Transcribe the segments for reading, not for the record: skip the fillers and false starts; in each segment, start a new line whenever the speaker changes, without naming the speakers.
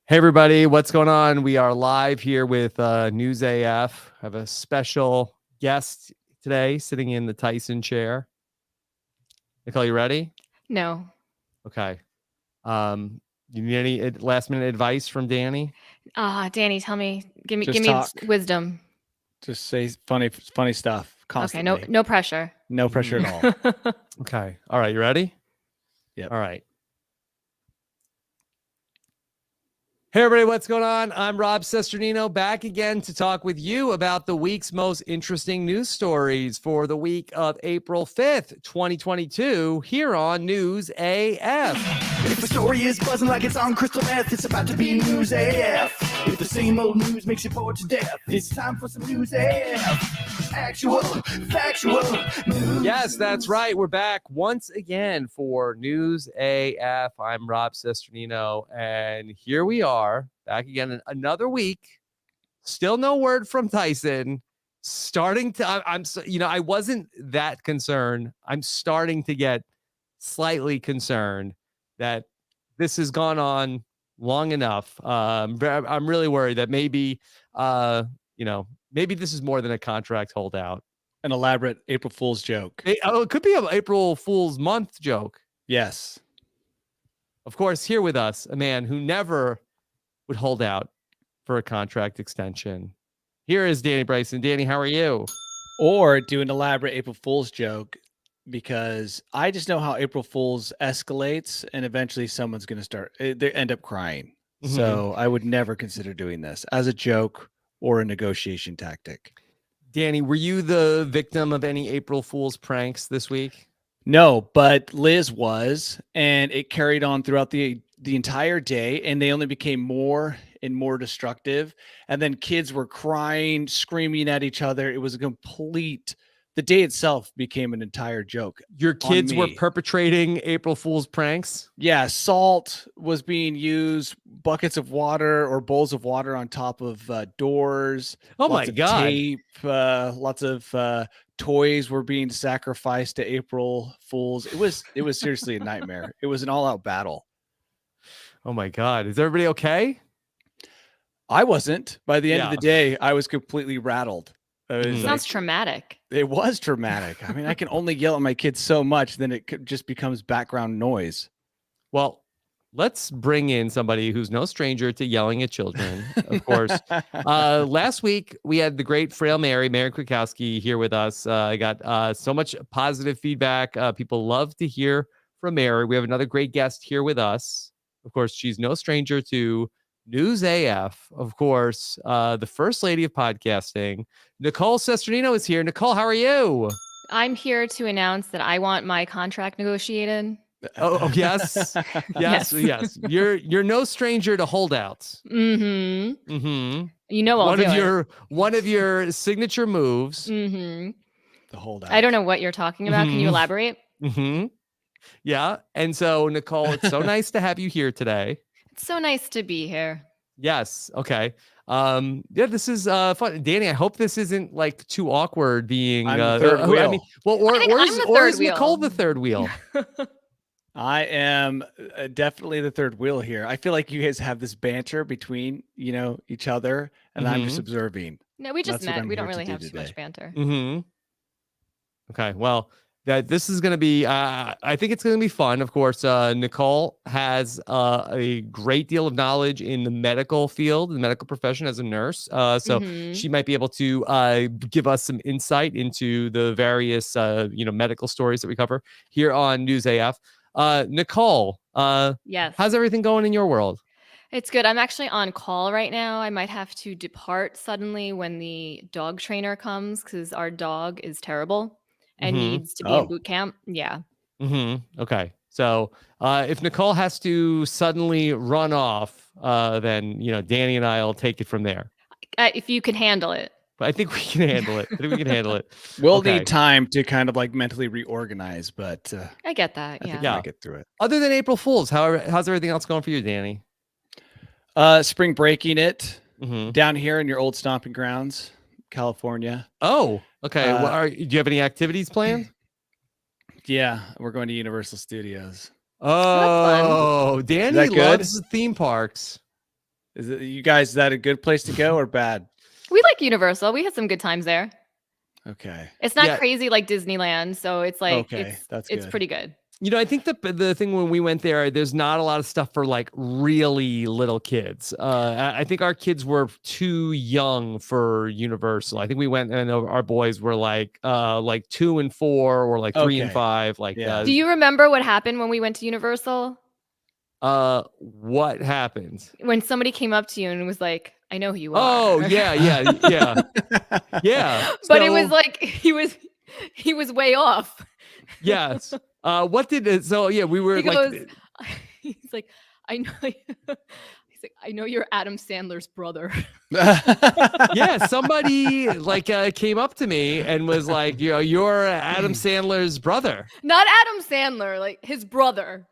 Hey everybody, what's going on? We are live here with News AF. I have a special guest today sitting in the Tyson chair. Nicole, you ready?
No.
Okay. You need any last minute advice from Danny?
Danny, tell me, give me
talk.
wisdom.
Just say funny stuff constantly.
Okay, no pressure.
No pressure at all.
Okay. All right, you ready?
Yep.
All right. Hey everybody, what's going on? I'm Rob Cesternino, back again to talk with you about the week's most interesting news stories for the week of April 5th, 2022, here on News AF.
If the story is buzzing like it's on crystal meth, it's about to be News AF. If the same old news makes you bored to death, it's time for some News AF. Actual, factual news.
Yes, that's right. We're back once again for News AF. I'm Rob Cesternino, and here we are back again in another week. Still no word from Tyson. I wasn't that concerned. I'm starting to get slightly concerned that this has gone on long enough. I'm really worried that maybe this is more than a contract holdout.
An elaborate April Fool's joke.
It could be an April Fool's month joke.
Yes.
Of course, here with us, a man who never would hold out for a contract extension. Here is Danny Bryson. Danny, how are you?
Or do an elaborate April Fool's joke, because I just know how April Fool's escalates and eventually someone's going to they end up crying.
Mm-hmm.
So I would never consider doing this as a joke or a negotiation tactic.
Danny, were you the victim of any April Fool's pranks this week?
No, but Liz was, and it carried on throughout the entire day, and they only became more and more destructive. And then kids were crying, screaming at each other. It was the day itself became an entire joke.
Your kids were perpetrating April Fool's pranks?
Yeah, salt was being used, buckets of water or bowls of water on top of doors.
Oh my God.
Tape, lots of toys were being sacrificed to April Fools. It was seriously a nightmare. It was an all-out battle.
Oh my God. Is everybody okay?
I wasn't. By the end of the day, I was completely rattled.
Sounds traumatic.
It was traumatic. I mean, I can only yell at my kids so much, then it just becomes background noise.
Well, let's bring in somebody who's no stranger to yelling at children, of course. Last week, we had the great frail Mary Kwiatkowski here with us. I got so much positive feedback. People love to hear from Mary. We have another great guest here with us. Of course, she's no stranger to News AF, of course, the first lady of podcasting. Nicole Cesternino is here. Nicole, how are you?
I'm here to announce that I want my contract negotiated.
Oh yes. Yes. You're no stranger to holdouts.
Mm-hmm.
Mm-hmm.
You know,
one of your signature moves.
Mm-hmm.
The holdout.
I don't know what you're talking about. Can you elaborate?
Mm-hmm. Yeah. And so, Nicole, it's so nice to have you here today.
It's so nice to be here.
Yes. Okay. This is fun. Danny, I hope this isn't like too awkward being
the third wheel.
I mean, well, or is Nicole the third wheel?
I am definitely the third wheel here. I feel like you guys have this banter between, each other, and I'm just observing.
No, we just met. We don't really have too much banter.
Mm-hmm. Okay. Well, this is going to be, I think it's going to be fun. Of course, Nicole has a great deal of knowledge in the medical field, the medical profession as a nurse. So she might be able to give us some insight into the various, medical stories that we cover here on News AF. Nicole,
yes.
How's everything going in your world?
It's good. I'm actually on call right now. I might have to depart suddenly when the dog trainer comes because our dog is terrible and needs to be in boot camp. Yeah.
Okay. So if Nicole has to suddenly run off, then, Danny and I will take it from there.
If you can handle it.
But I think we can handle it.
We'll need time to kind of like mentally reorganize, but
I get that.
I think we'll get through it.
Other than April Fools, how's everything else going for you, Danny?
Spring breaking it down here in your old stomping grounds, California.
Oh, okay. Do you have any activities planned?
Yeah, we're going to Universal Studios.
Oh, Danny loves theme parks.
You guys, is that a good place to go or bad?
We like Universal. We had some good times there.
Okay.
It's not
Yeah.
crazy like Disneyland, so it's like
that's
it's
good.
pretty good.
You know, I think the thing when we went there's not a lot of stuff for like really little kids. I think our kids were too young for Universal. I think we went and our boys were like 2 and 4 or like 3 and 5. Like,
Do you remember what happened when we went to Universal?
What happened?
When somebody came up to you and was like, "I know who you are."
Oh, yeah. Yeah.
But it was like he was way off.
Yes. What did it? So yeah, we were
He
like,
goes, he's like, "I know." He's like, "I know you're Adam Sandler's brother."
yeah, somebody like came up to me and was like, you're Adam Sandler's brother.
Not Adam Sandler, like his brother.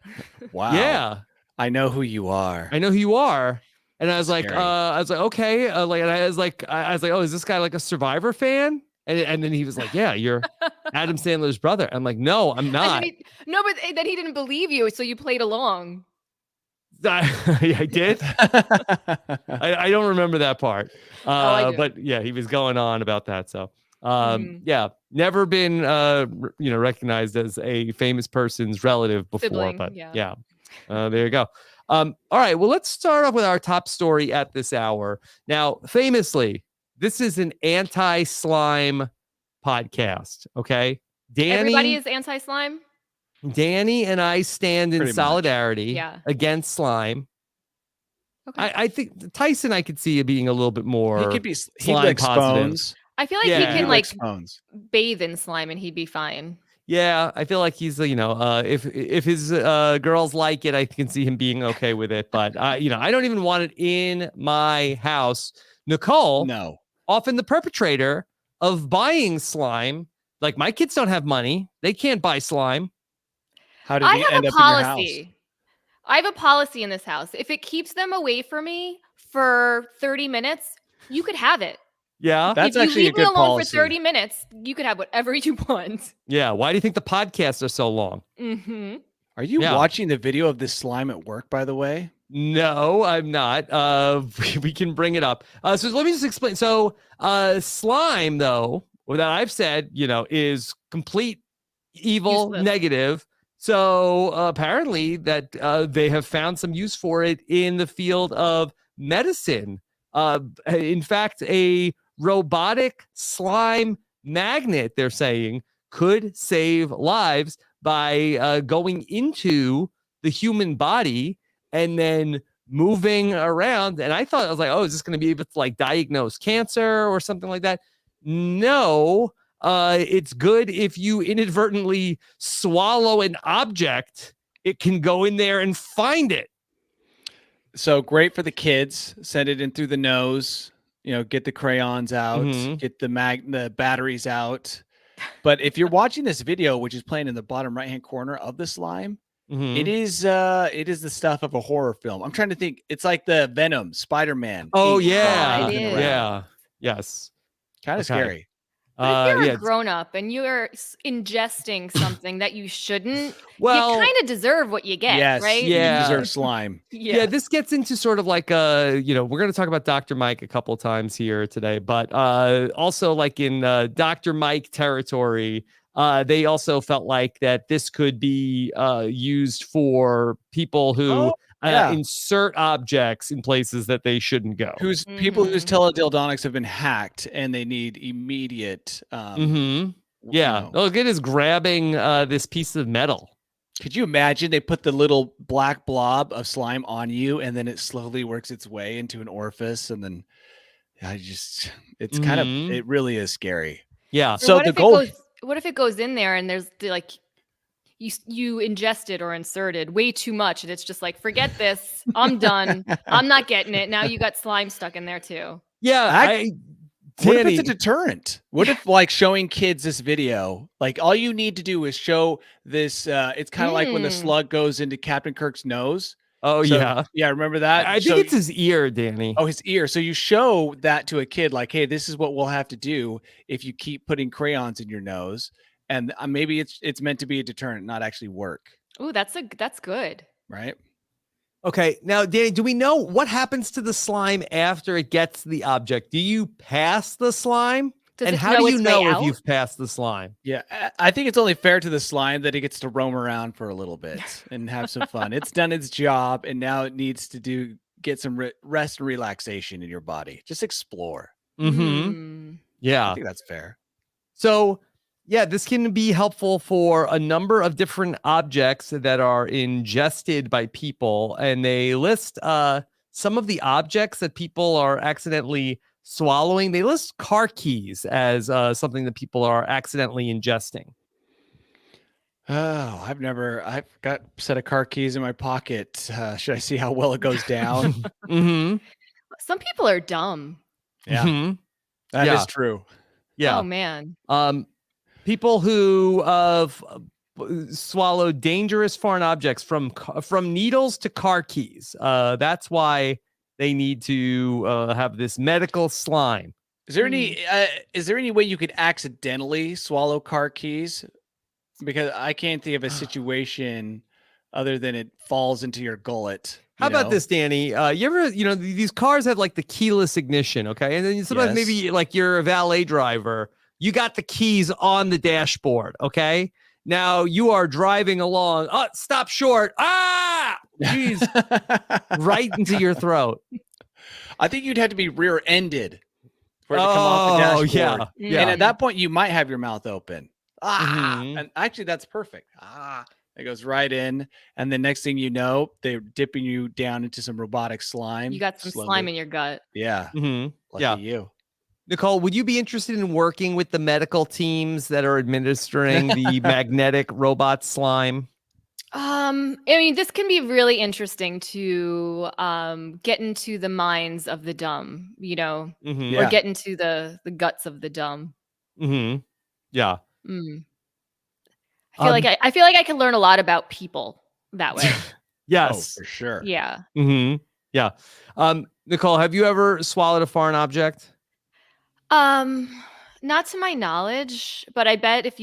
Wow.
Yeah.
I know who you are.
I know who you are. And I was
Scary.
okay. And I was like, oh, is this guy like a Survivor fan? And then he was like, yeah, you're Adam Sandler's brother. I'm like, no, I'm not.
But then he didn't believe you, so you played along.
I did. I don't remember that part.
I do.
But yeah, he was going on about that. So yeah, never been recognized as a famous person's relative before.
Sibling,
but
yeah.
there you go. All right, well, let's start off with our top story at this hour. Now, famously, this is an anti-slime podcast. Okay,
Everybody is anti-slime.
Danny and I stand in
Pretty much.
solidarity
Yeah.
against slime.
Okay.
I think Tyson, I could see it being a little bit more.
He could be
slime
licks
positive.
bones.
I feel like
Yeah.
he
He
can
licks
like
bones.
bathe in slime and he'd be fine.
Yeah, I feel like he's if his girls like it, I can see him being okay with it. But I don't even want it in my house. Nicole,
No.
often the perpetrator of buying slime. Like, my kids don't have money; they can't buy slime.
How did
I
he
have
end
a
up in your house?
policy. I have a policy in this house. If it keeps them away from me for 30 minutes, you could have it.
Yeah,
That's
if you
actually a
leave me
good
alone
policy.
for 30 minutes, you could have whatever you want.
yeah. Why do you think the podcasts are so long?
Mm-hmm.
Are you
Yeah.
watching the video of this slime at work, by the way?
No, I'm not. We can bring it up. So let me just explain. So, slime, though, that I've said, is complete evil,
Useless.
negative. So apparently that they have found some use for it in the field of medicine. In fact, a robotic slime magnet, they're saying, could save lives by going into the human body and then moving around. And I was like, oh, is this going to be able to like diagnose cancer or something like that? No, it's good if you inadvertently swallow an object, it can go in there and find it.
So great for the kids. Send it in through the nose. Get the crayons out.
Mhm.
Get the batteries out. But if you're watching this video, which is playing in the bottom right-hand corner of the slime,
Mhm.
it is the stuff of a horror film. I'm trying to think. It's like the Venom, Spider-Man.
Oh,
ink
yeah.
it is.
Yeah. Yes.
Kind of
Okay.
scary.
But if you're
yeah.
a grown up and you're ingesting something that you shouldn't,
Well,
you kind of deserve what you get,
Yes.
right?
Yeah.
You deserve slime.
yeah, this gets into sort of like we're going to talk about Dr. Mike a couple times here today, but also like in Dr. Mike territory, they also felt like that this could be used for people who
Oh, yeah.
insert objects in places that they shouldn't go.
People whose
Mhm.
teledildonics have been hacked and they need immediate.
Yeah. Look, it is grabbing this piece of metal.
Could you imagine they put the little black blob of slime on you and then it slowly works its way into an orifice and then it's kind of,
Mhm.
it really is scary.
Yeah.
Or
So
what
the
if
goal,
what if it goes in there and there's like you ingested or inserted way too much and it's just like, forget this, I'm done, I'm not getting it. Now you got slime stuck in there too.
Yeah.
what if
Danny,
it's a deterrent? What if like showing kids this video, like all you need to do is show this, it's kind of like when the slug goes into Captain Kirk's nose.
oh,
So-
yeah.
Yeah, remember that?
I think it's his ear, Danny.
Oh, his ear. So you show that to a kid like, hey, this is what we'll have to do if you keep putting crayons in your nose. And maybe it's meant to be a deterrent, not actually work,
Ooh, that's good.
right?
Okay, now, Danny, do we know what happens to the slime after it gets the object? Do you pass the slime?
Does
And
it
how
know
do you
its way
know if
out?
you've passed the slime?
Yeah, I think it's only fair to the slime that it gets to roam around for a little bit and have some fun. It's done its job, and now it needs to get some rest and relaxation in your body. Just explore.
Mm-hmm.
I
Yeah.
think that's fair.
So, yeah, this can be helpful for a number of different objects that are ingested by people. And they list some of the objects that people are accidentally swallowing. They list car keys as something that people are accidentally ingesting.
Oh, I've got a set of car keys in my pocket. Should I see how well it goes down?
Mm-hmm.
Some people are dumb.
Yeah,
Mm-hmm.
that
Yeah.
is true.
Yeah.
Oh man.
People who swallow dangerous foreign objects from needles to car keys. That's why they need to have this medical slime.
Is there any way you could accidentally swallow car keys? Because I can't think of a situation other than it falls into your gullet.
How about this, Danny? You ever, these cars have like the keyless ignition, okay? And then sometimes
Yes.
maybe like you're a valet driver, you got the keys on the dashboard, okay? Now you are driving along. Oh, stop short. Ah, jeez, right into your throat.
I think you'd have to be rear-ended for it to come off the dashboard.
Yeah, yeah.
And at that point, you might have your mouth open.
Mhm.
And actually, that's perfect. It goes right in, and the next thing you know, they're dipping you down into some robotic slime.
You got some slime in your gut.
Yeah.
Mhm.
Lucky
Yeah.
you.
Nicole, would you be interested in working with the medical teams that are administering the magnetic robot slime?
I mean, this can be really interesting to get into the minds of the dumb,
Mm-hmm.
Yeah.
or get into the guts of the dumb.
Mm-hmm. Yeah.
Mm. I feel like I can learn a lot about people that way.
Yes.
Oh, for sure.
Yeah.
Mm-hmm. Yeah. Nicole, have you ever swallowed a foreign object?
Not to my knowledge, but I bet if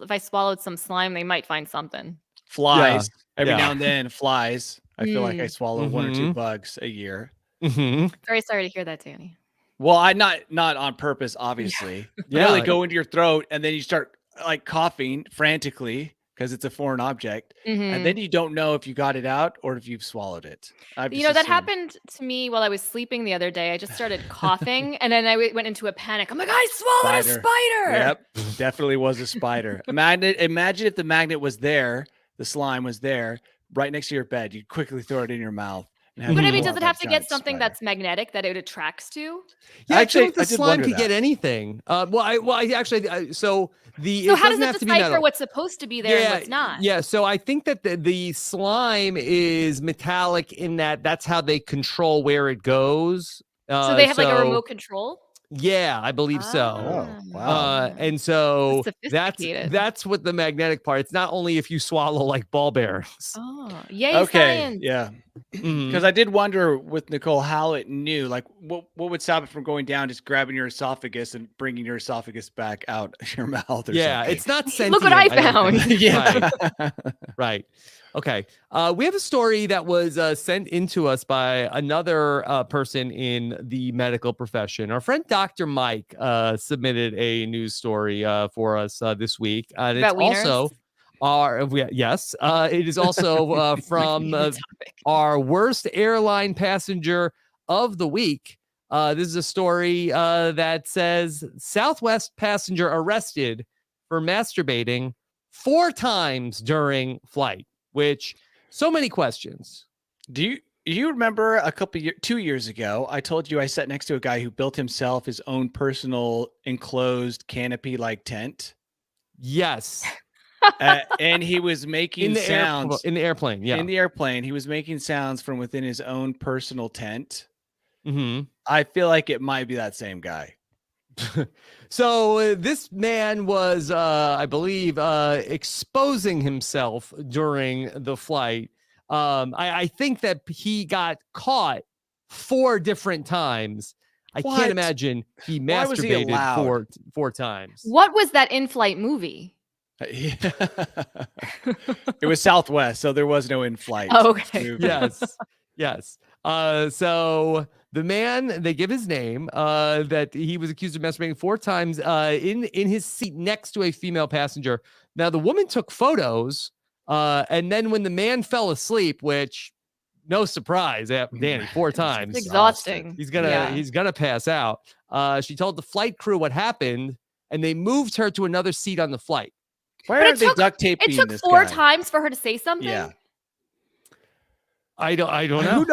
I swallowed some slime, they might find something.
Flies. Every
Yeah.
now and then, flies. I feel like I
Mm.
swallow one or two
Mhm.
bugs a year.
Mm-hmm.
Very sorry to hear that, Danny.
Well, I not on purpose, obviously. They really go into your throat, and then you start like coughing frantically because it's a foreign object,
Mhm.
and then you don't know if you got it out or if you've swallowed it. I've just
That
assumed.
happened to me while I was sleeping the other day. I just started coughing, and then I went into a panic. I'm like, I swallowed a spider.
Yep, definitely was a spider. Imagine if the magnet was there, the slime was there, right next to your bed. You'd quickly throw it in your mouth. And
But I
to
mean,
pull
does
out
it have
that
to
giant
get something
spider.
that's magnetic that it attracts to?
Yeah,
Actually,
actually, the
I did
slime
wonder
could get
that.
anything. So
So
it
how does
doesn't
it
have to be
decipher
metal.
what's supposed to be there and what's not?
Yeah, so I think that the slime is metallic in that's how they control where it goes.
So they have like a remote control?
Yeah, I believe so.
Oh, wow.
And so
That's sophisticated.
that's what the magnetic part. It's not only if you swallow like ball bearings.
Oh, yay,
Okay,
science.
yeah.
Mhm.
Because I did wonder with Nicole how it knew, like what would stop it from going down, just grabbing your esophagus and bringing your esophagus back out your mouth or
Yeah,
something.
it's not sentient.
Look what I
don't
found.
think.
Yeah.
Right. Right. Okay. We have a story that was sent into us by another person in the medical profession. Our friend Dr. Mike submitted a news story for us this week. And it's
About wieners?
also yes. It is also from our worst airline passenger of the week. This is a story that says Southwest passenger arrested for masturbating 4 times during flight. Which so many questions.
Do you remember 2 years ago, I told you I sat next to a guy who built himself his own personal enclosed canopy-like tent?
Yes.
And he was making sounds
in the airplane. Yeah.
In the airplane, he was making sounds from within his own personal tent.
Mm-hmm.
I feel like it might be that same guy.
So this man was, I believe, exposing himself during the flight. I think that he got caught 4 different times. I
What?
can't imagine he
Why was he
masturbated
allowed?
four times.
What was that in-flight movie?
It was Southwest, so there was no in-flight.
Oh, okay.
movie.
Yes. So the man, they give his name, that he was accused of masturbating 4 times in his seat next to a female passenger. Now the woman took photos, and then when the man fell asleep, which no surprise, Danny, 4 times.
It's exhausting.
He's gonna pass out. She told the flight crew what happened, and they moved her to another seat on the flight.
Why aren't they duct taping
It took
this
4
guy?
times for her to say something.
Yeah.
I don't know.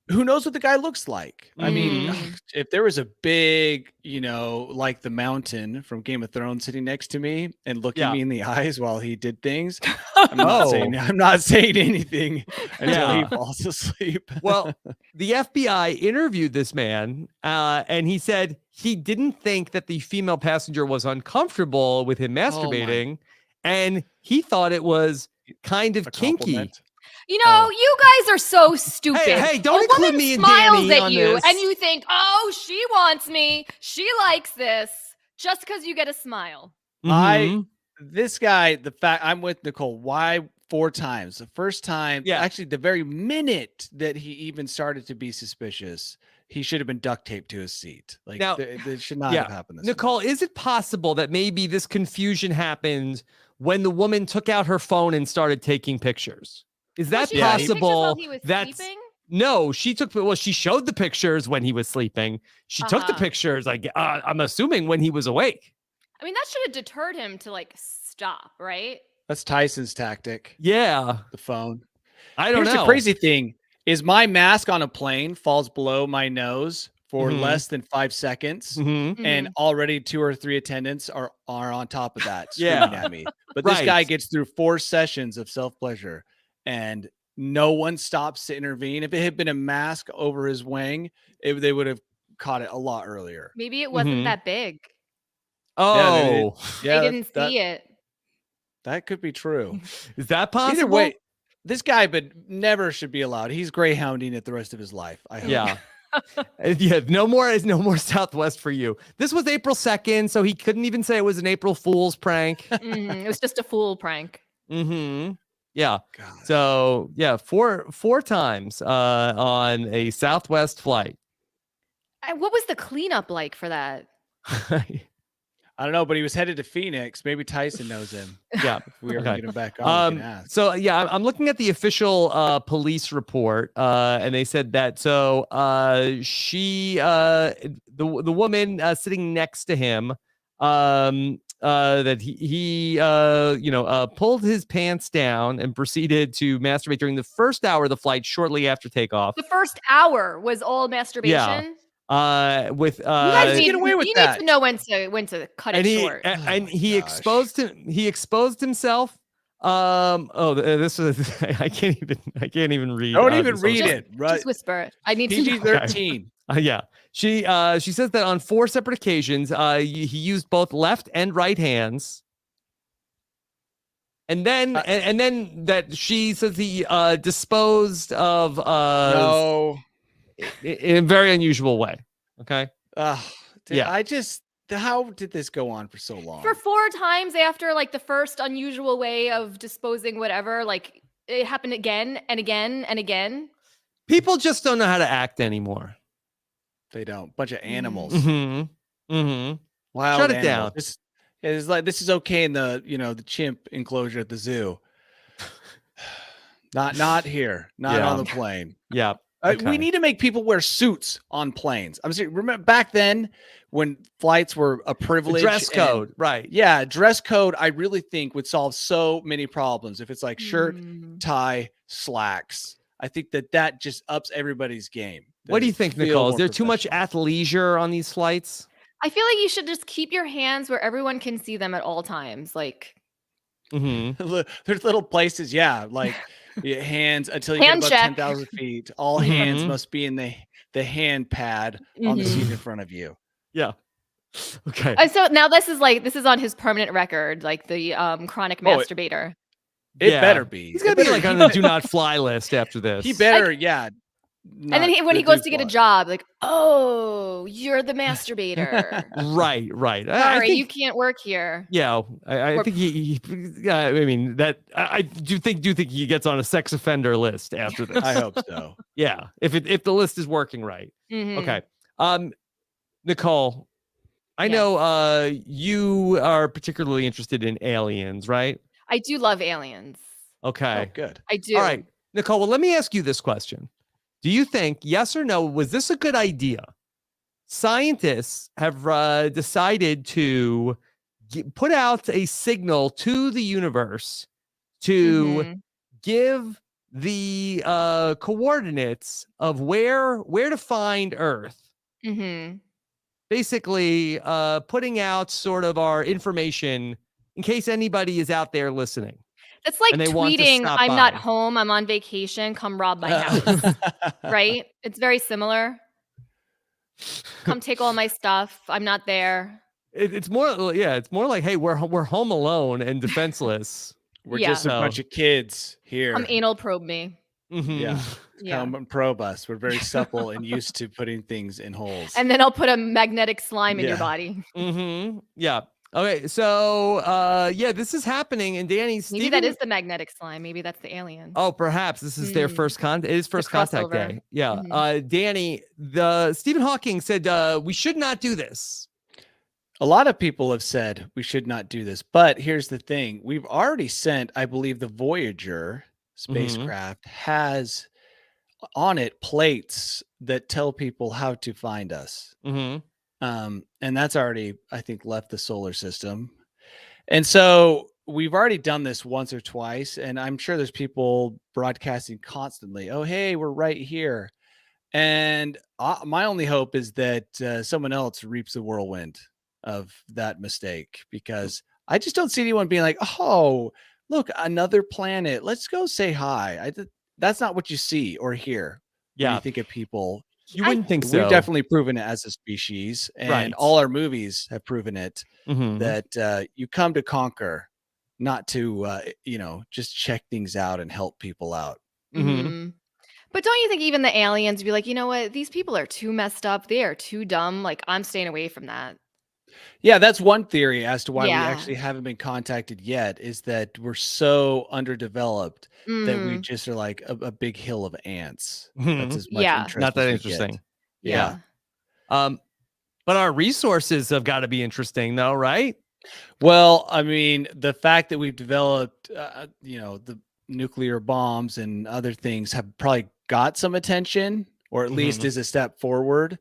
Who knows what the guy looks like? I mean,
Mm.
if there was a big, like the mountain from Game of Thrones sitting next to me and looking me in the eyes while he did things, I'm not saying anything until he falls asleep.
Well, the FBI interviewed this man, and he said he didn't think that the female passenger was uncomfortable with him masturbating, and he thought it was kind of kinky.
You know, you guys are so stupid.
Hey, don't
a
include
woman
me and
smiles
Danny
at
on
you,
this.
and you think, oh, she wants me. She likes this. Just because you get a smile.
Mhm.
This guy, I'm with Nicole. Why 4 times? The first time, actually, the very minute that he even started to be suspicious, he should have been duct taped to his seat. Like,
Now,
it should not have happened. This
Nicole, is it possible that maybe this confusion happened when the woman took out her phone and started taking pictures? Is that possible? No, she showed the pictures when he was sleeping. She took the pictures, like, I'm assuming when he was awake.
I mean, that should have deterred him to stop, right?
That's Tyson's tactic.
Yeah.
The phone.
I don't know.
Here's the crazy thing is my mask on a plane falls below my nose for less than 5 seconds. And already 2 or 3 attendants are on top of that screaming at me. But this guy gets through 4 sessions of self-pleasure and no one stops to intervene. If it had been a mask over his wang, they would have caught it a lot earlier.
Maybe it wasn't that big.
Oh,
they didn't see it.
That could be true.
Is that possible?
Either way, this guy never should be allowed. He's greyhounding it the rest of his life. I hope.
Yeah. No more Southwest for you. This was April 2nd, so he couldn't even say it was an April Fool's prank.
It was just a fool prank.
Yeah.
Gosh.
So yeah, four times on a Southwest flight.
What was the cleanup like for that?
I don't know, but he was headed to Phoenix. Maybe Tyson knows him.
Yeah.
If we ever get him back on, we can ask.
So yeah, I'm looking at the official police report, and they said that she the woman sitting next to him, that he pulled his pants down and proceeded to masturbate during the first hour of the flight shortly after takeoff.
The first hour was all masturbation.
With
you guys
get away with that.
You need to know when to cut it short.
And he exposed himself. This is I can't even read.
Don't even read it. Right.
Just whisper it. I need to know.
PG-13.
Yeah. She says that on 4 separate occasions, he used both left and right hands. And then and then that she says he disposed of
no.
in a very unusual way. Okay.
How did this go on for so long?
For 4 times after the first unusual way of disposing whatever, it happened again and again and again.
People just don't know how to act anymore.
They don't. Bunch of animals.
Wild Shut it
animals.
down.
This is okay in the chimp enclosure at the zoo. Not here. Not on the plane.
Yeah. Okay.
We need to make people wear suits on planes. I'm saying, remember back then when flights were a privilege.
Dress code, right?
Yeah, dress code. I really think would solve so many problems if it's like shirt, tie, slacks. I think that just ups everybody's game.
What do you think, Nicole? Is there too much athleisure on these flights?
I feel like you should just keep your hands where everyone can see them at all times.
There's little places, hands until you
hand
get
check.
about 10,000 feet. All hands must be in the hand pad on the seat in front of you.
Yeah. Okay.
So now this is on his permanent record, the chronic masturbator.
It better be.
He's gonna be on the do not fly list after this.
He better, not
And then when
the
he goes
dude
to get a
part.
job, like, oh, you're the masturbator.
Right. I
Sorry, you
think,
can't work here.
yeah, I
Or-
think I mean that I do think he gets on a sex offender list after this.
I hope so.
Yeah, if the list is working right.
Mhm.
Okay. Nicole, I
Yes.
know you are particularly interested in aliens, right?
I do love aliens.
Okay.
Oh, good.
I do.
All right, Nicole, well, let me ask you this question. Do you think, yes or no, was this a good idea? Scientists have decided to put out a signal to the universe to
Mhm.
give the coordinates of where to find Earth.
Mhm.
Basically, putting out sort of our information in case anybody is out there listening.
It's like
And they want to
tweeting,
stop
I'm not
by.
home, I'm on vacation, come rob my house. Right? It's very similar. Come take all my stuff. I'm not there.
It's more, yeah, it's more like, hey, we're home alone and defenseless.
We're
Yeah.
just a bunch of kids here.
Come anal probe me.
Mhm.
Yeah.
Yeah.
Come and probe us. We're very supple and used to putting things in holes.
And then I'll put a magnetic slime in your
Yeah.
body.
Yeah. Okay. So, yeah, this is happening. And Danny,
Maybe
Steven,
that is the magnetic slime. Maybe that's the alien.
oh, perhaps this is their first it is first contact
crossover.
day. Yeah.
Mhm.
Danny, the Stephen Hawking said we should not do this.
A lot of people have said we should not do this, but here's the thing. We've already sent, I believe the Voyager spacecraft has on it plates that tell people how to find us.
Mm-hmm.
And that's already, I think, left the solar system. And so we've already done this once or twice, and I'm sure there's people broadcasting constantly, oh, hey, we're right here. And my only hope is that someone else reaps the whirlwind of that mistake, because I just don't see anyone being like, oh, look, another planet. Let's go say hi. That's not what you see or hear when
Yeah.
you think of people.
You wouldn't think so.
We've definitely proven it as a species, and
Right.
all our movies have proven it,
Mhm.
that you come to conquer, not to, just check things out and help people out.
Mhm.
Mhm. But don't you think even the aliens would be like, you know what? These people are too messed up. They are too dumb. Like, I'm staying away from that.
Yeah, that's one theory as to why we
Yeah.
actually haven't been contacted yet, is that we're so underdeveloped that we
Mhm.
just are like a big hill of ants.
Mhm.
That's as much
Yeah.
interest
Not that
as we get.
interesting.
Yeah.
But our resources have got to be interesting, though, right?
Well, I mean, the fact that we've developed, the nuclear bombs and other things have probably got some attention, or at least
Mhm.
is a step forward,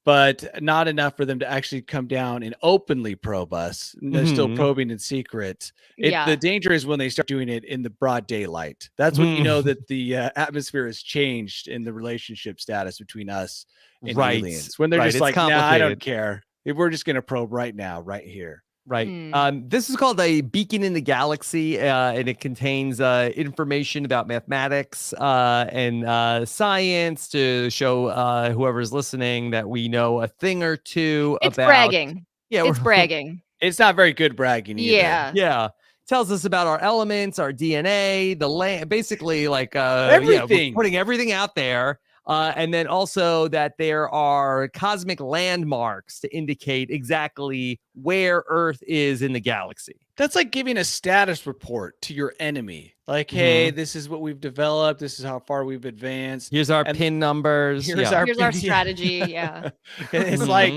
but not enough for them to actually come down and openly probe us. And they're still
Mhm.
probing in secret.
Yeah.
The danger is when they start doing it in the broad daylight. That's when you know that the atmosphere has changed in the relationship status between us and
Right.
aliens. When they're
Right,
just
it's
like, nah, I don't
complicated.
care. We're just going to probe right now, right here.
Right.
Mm.
This is called a beacon in the galaxy, and it contains information about mathematics and science to show whoever's listening that we know a thing or two
It's
about.
bragging.
Yeah,
It's bragging.
It's not very good bragging either.
Yeah.
Yeah. Tells us about our elements, our DNA, the land, basically like yeah,
Everything.
we're putting everything out there. And then also that there are cosmic landmarks to indicate exactly where Earth is in the galaxy.
That's like giving a status report to your enemy. Like, hey, this is what we've developed. This is how far we've advanced.
Here's our
And
pin numbers.
Here's
Yeah.
Here's our
pin-
strategy. Yeah.
It's
Mhm.
like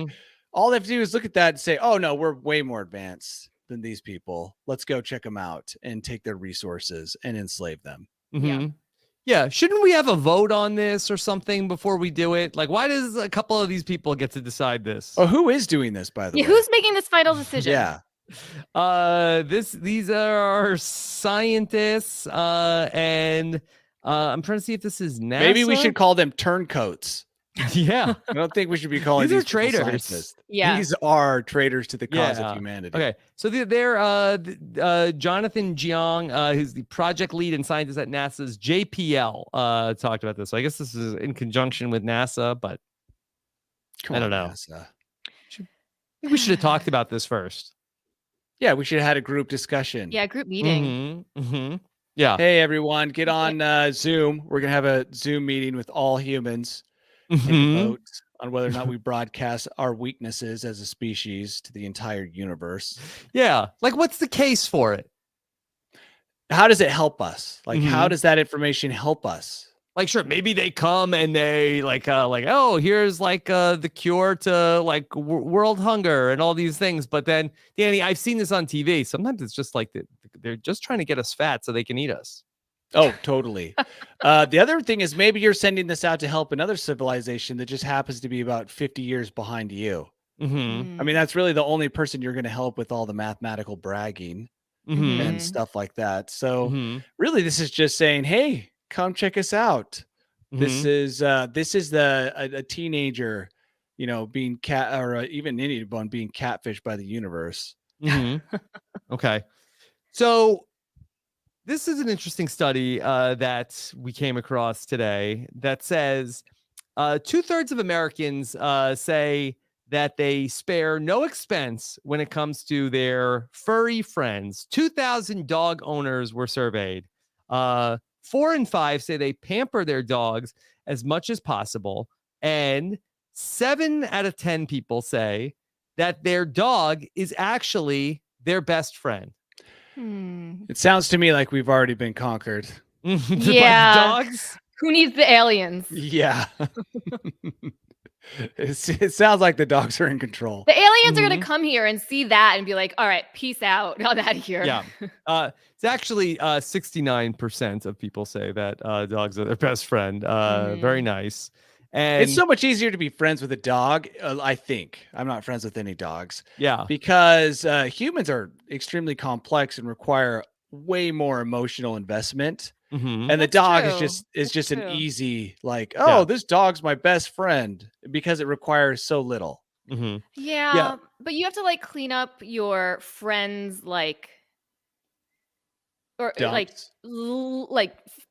all they have to do is look at that and say, oh, no, we're way more advanced than these people. Let's go check them out and take their resources and enslave them.
Yeah.
Yeah. Shouldn't we have a vote on this or something before we do it? Like, why does a couple of these people get to decide this?
Oh, who is doing this, by the
Yeah,
way?
who's making this final decision?
Yeah.
These are our scientists, and I'm trying to see if this is NASA.
Maybe we should call them turncoats.
Yeah.
I don't think we should be calling
These are
these people
traitors.
scientists.
Yeah.
These are traitors to the cause
Yeah.
of humanity.
Okay, so they're Jonathan Jiang, who's the project lead and scientist at NASA's JPL, talked about this. So I guess this is in conjunction with NASA, but
Come
I
on,
don't know.
NASA.
I think we should have talked about this first.
Yeah, we should have had a group discussion.
Yeah, group meeting.
Mhm. Yeah.
Hey, everyone, get on Zoom. We're going to have a Zoom meeting with all humans and
Mhm.
vote on whether or not we broadcast our weaknesses as a species to the entire universe.
Yeah. Like, what's the case for it?
How does it help us? Like, how
Mhm.
does that information help us?
Like, sure, maybe they come and they oh, here's the cure to world hunger and all these things. But then, Danny, I've seen this on TV. Sometimes it's just like they're just trying to get us fat so they can eat us.
Oh, totally. The other thing is maybe you're sending this out to help another civilization that just happens to be about 50 years behind you.
Mm-hmm.
I mean, that's really the only person you're going to help with all the mathematical bragging
Mm-hmm.
and stuff like that. So
Mm-hmm.
really, this is just saying, hey, come check us out. This is a teenager, being even anyone being catfished by the universe.
Mm-hmm. Okay. So this is an interesting study that we came across today that says 2/3 of Americans say that they spare no expense when it comes to their furry friends. 2,000 dog owners were surveyed. 4 in 5 say they pamper their dogs as much as possible. And 7 out of 10 people say that their dog is actually their best friend.
It sounds to me like we've already been conquered.
Yeah.
Dogs?
Who needs the aliens?
Yeah. It sounds like the dogs are in control.
The aliens are going to come here and see that and be like, all right, peace out. I'm out of here.
Yeah. It's actually 69% of people say that dogs are their best friend. Very nice. And
it's so much easier to be friends with a dog, I think. I'm not friends with any dogs.
Yeah.
Because humans are extremely complex and require way more emotional investment.
Mm-hmm.
And the
That's
dog
true.
is just an
true.
easy, like,
Yeah.
this dog's my best friend, because it requires so little.
Mm-hmm.
Yeah, but you have to clean up your friends or
Dumps.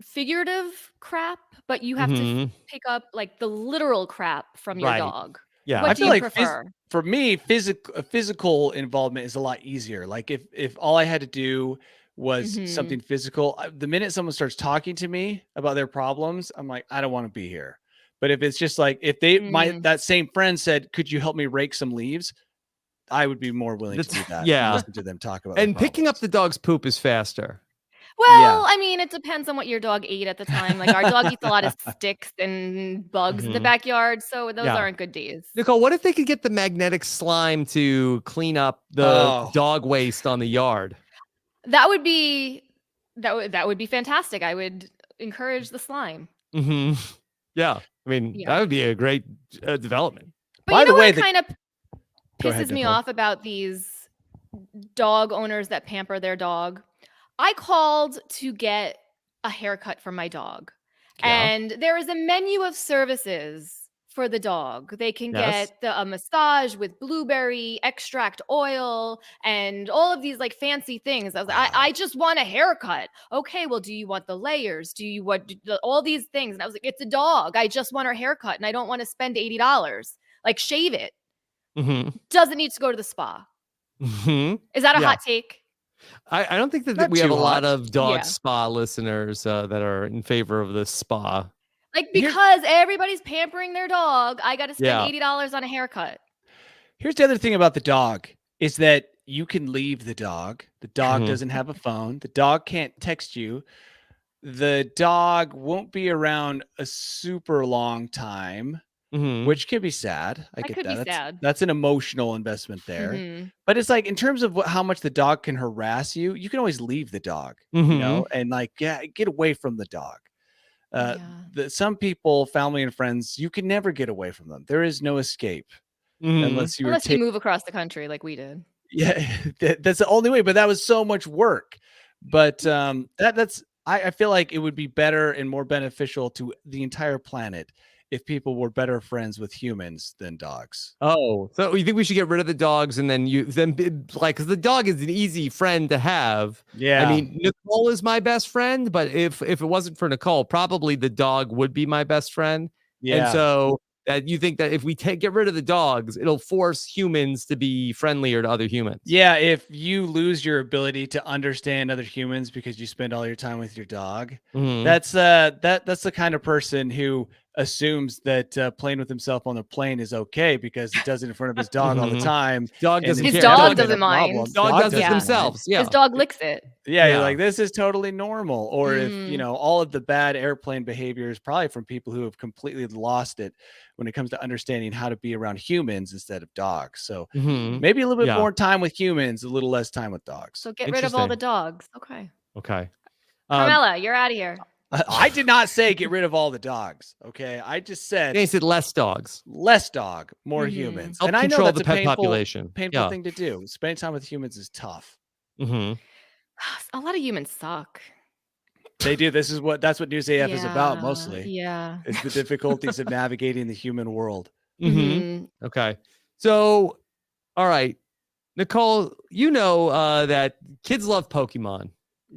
figurative crap, but you have to pick up the literal crap from your
Right.
dog.
Yeah.
What
I
do
feel
you
like
prefer?
for me, physical involvement is a lot easier. Like if all I had to do was something physical, the minute someone starts talking to me about their problems, I'm like, I don't want to be here. But if it's just like if that same friend said, "Could you help me rake some leaves?" I would be more willing to do that.
Yeah.
And listen to them talk about.
And picking up the dog's poop is faster.
Well, I mean, it depends on what your dog ate at the time. Like our dog eats a lot of sticks and bugs in the backyard, so those aren't good days.
Nicole, what if they could get the magnetic slime to clean up the dog waste on the yard?
That would be fantastic. I would encourage the slime.
Mm-hmm. Yeah. I mean, that would be a great development.
But by the way, what kind of pisses me
Nicole.
off about these dog owners that pamper their dog? I called to get a haircut for my dog. And there is a menu of services for the dog. They can get a massage with blueberry extract oil and all of these fancy things. I was like, I just want a haircut. Okay, well, do you want the layers? Do you want all these things? And I was like, it's a dog. I just want her haircut and I don't want to spend $80. Shave it. Doesn't need to go to the spa. Is that a hot take?
I don't think that we have a lot of dog spa listeners that are in favor of the spa.
Because everybody's pampering their dog, I got to spend $80 on a haircut.
Here's the other thing about the dog is that you can leave the dog. The dog doesn't have a phone. The dog can't text you. The dog won't be around a super long time. Which can be sad. I get that. That's an emotional investment there. But it's in terms of how much the dog can harass you, you can always leave the dog, and get away from the dog. Some people, family and friends, you can never get away from them. There is no escape unless you
move across the country like we did.
Yeah, that's the only way. But that was so much work. But I feel like it would be better and more beneficial to the entire planet if people were better friends with humans than dogs.
Oh, so you think we should get rid of the dogs and then because the dog is an easy friend to have.
Yeah.
I mean, Nicole is my best friend, but if it wasn't for Nicole, probably the dog would be my best friend.
Yeah.
And so That you think that if we get rid of the dogs, it'll force humans to be friendlier to other humans.
Yeah, if you lose your ability to understand other humans because you spend all your time with your dog, that's the kind of person who assumes that playing with himself on the plane is okay because he does it in front of his dog all the time.
Dog
and
doesn't
his
care.
His dog
having a
doesn't mind.
problem.
Dog does it
Yeah.
themselves. Yeah.
His dog licks it.
Yeah, you're
Yeah.
like, this is totally normal. Or if, all of the bad airplane behavior is probably from people who have completely lost it when it comes to understanding how to be around humans instead of dogs. So maybe a little bit more time with humans, a little less time with dogs.
So get rid of all the dogs. Okay.
Okay.
Carmela, you're out of here.
I did not say get rid of all the dogs. Okay. I just said
They said less dogs.
Less dog, more humans.
Help
And I know
control
that's
the
a
pet
painful,
population.
painful
Yeah.
thing to do. Spending time with humans is tough.
A lot of humans suck.
They do. That's what News AF is about mostly.
Yeah.
It's the difficulties of navigating the human world.
Okay. So, all right, Nicole, that kids love Pokemon.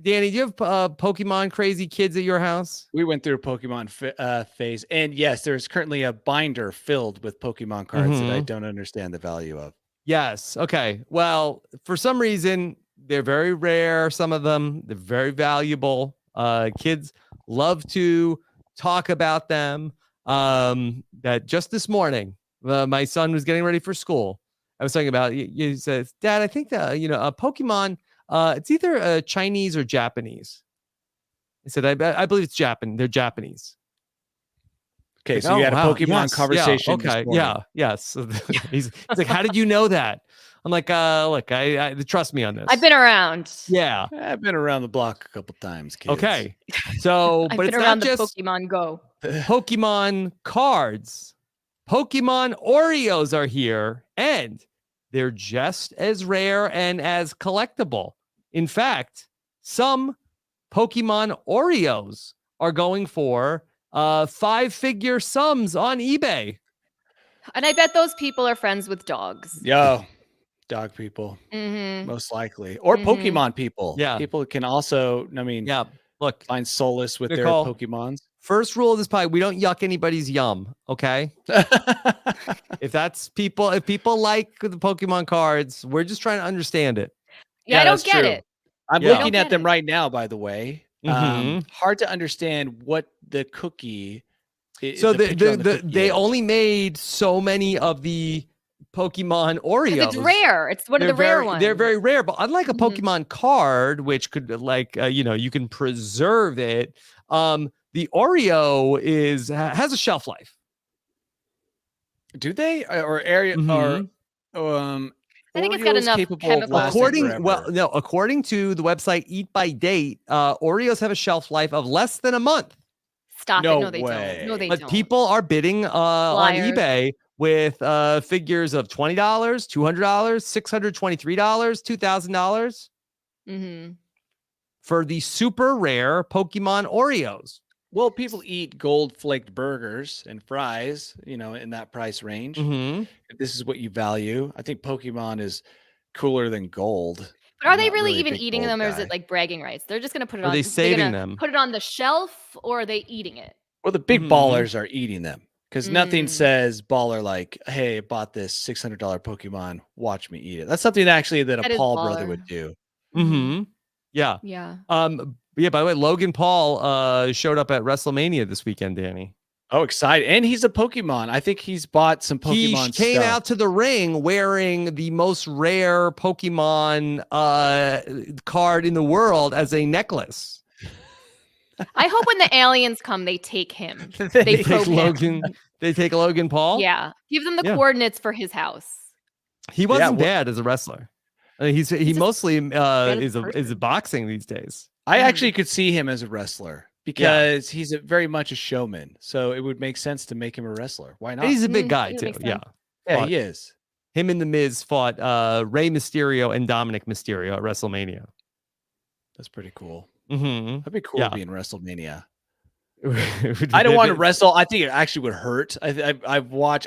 Danny, do you have Pokemon crazy kids at your house?
We went through a Pokemon phase, and yes, there's currently a binder filled with Pokemon cards that I don't understand the value of.
Yes. Okay. Well, for some reason, they're very rare. Some of them, they're very valuable. Kids love to talk about them. That just this morning, my son was getting ready for school. I was talking about, he says, Dad, I think that, a Pokemon, it's either Chinese or Japanese. I said, I believe it's Japan. They're Japanese.
Okay,
Like,
so you had a Pokemon conversation.
Yeah, okay,
this morning.
yes. So he's like, how did you know that? I'm like, look, I trust me on this.
I've been around.
Yeah,
I've been around the block a couple times, kids.
okay. So,
I've
but
been
it's
around
not
the
just
Pokemon Go.
Pokemon cards. Pokemon Oreos are here, and they're just as rare and as collectible. In fact, some Pokemon Oreos are going for 5-figure sums on eBay.
And I bet those people are friends with dogs.
Yo, dog people, most likely, or Pokemon people.
Yeah,
people can also,
look,
find solace with
Nicole,
their Pokemons.
First rule of this pie: we don't yuck anybody's yum. Okay. If people like the Pokemon cards, we're just trying to understand it.
Yeah, I don't get it.
I'm looking at them right now, by the way. Hard to understand what the cookie is.
So they only made so many of the Pokemon Oreos.
It's rare. It's one of the rare ones.
They're very rare, but unlike a Pokemon card, which could you can preserve it. The Oreo has a shelf life.
Do they or area or
I think it's got enough chemicals.
According to the website Eat by Date, Oreos have a shelf life of less than a month.
Stop it. No, they don't. No, they don't.
But people are bidding on eBay with figures of $20, $200, $623, $2,000 for the super rare Pokemon Oreos.
Well, people eat gold flaked burgers and fries, in that price range. If this is what you value, I think Pokemon is cooler than gold.
But are they really even eating them, or is it like bragging rights? They're just going to put it on.
Are they saving them?
Put it on the shelf, or are they eating it?
Well, the big ballers are eating them because nothing says baller like, "Hey, I bought this $600 Pokemon. Watch me eat it." That's something that a Paul brother would do.
Yeah.
Yeah.
Yeah, by the way, Logan Paul showed up at WrestleMania this weekend, Danny.
Oh, excited. And he's a Pokemon. I think he's bought some Pokemon
He came out to the ring wearing the most rare Pokemon card in the world as a necklace.
I hope when the aliens come, they take him.
They take Logan. They take Logan Paul?
Yeah. Give them the coordinates for his house.
He wasn't bad as a wrestler. He mostly is boxing these days.
I actually could see him as a wrestler because he's very much a showman. So it would make sense to make him a wrestler. Why not?
And he's a big guy too. Yeah,
he is.
Him and The Miz fought Rey Mysterio and Dominic Mysterio at WrestleMania.
That's pretty cool. That'd be cool to be in WrestleMania.
I
don't want to wrestle. I think it actually would hurt. I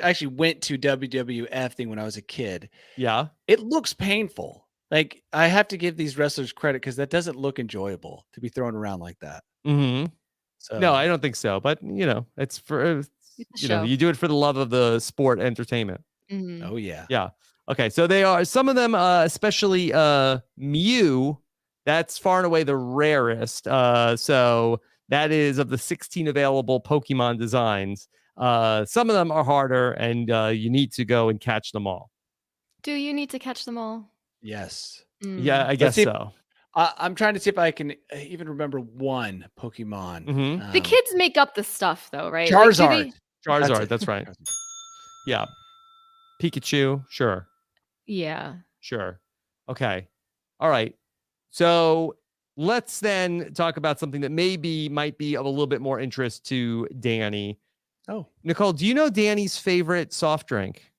actually went to WWF thing when I was a kid.
Yeah.
It looks painful. Like, I have to give these wrestlers credit because that doesn't look enjoyable to be thrown around like that.
So no, I don't think so. But it's
It's a
you know,
show.
you do it for the love of the sport entertainment.
Mhm.
Oh yeah.
Yeah. Okay. So they are some of them, especially Mew. That's far and away the rarest. So that is of the 16 available Pokemon designs. Some of them are harder, and you need to go and catch them all.
Do you need to catch them all?
Yes.
Yeah,
Mm.
I guess
see if-
so.
I'm trying to see if I can even remember one Pokemon.
Mhm.
The kids make up the stuff, though, right? Like, do
Charizard.
Charizard.
it.
That's right. Yeah. Pikachu. Sure.
Yeah.
Sure. Okay. All right. So let's then talk about something that maybe might be of a little bit more interest to Danny.
Oh,
Nicole, do you know Danny's favorite soft drink?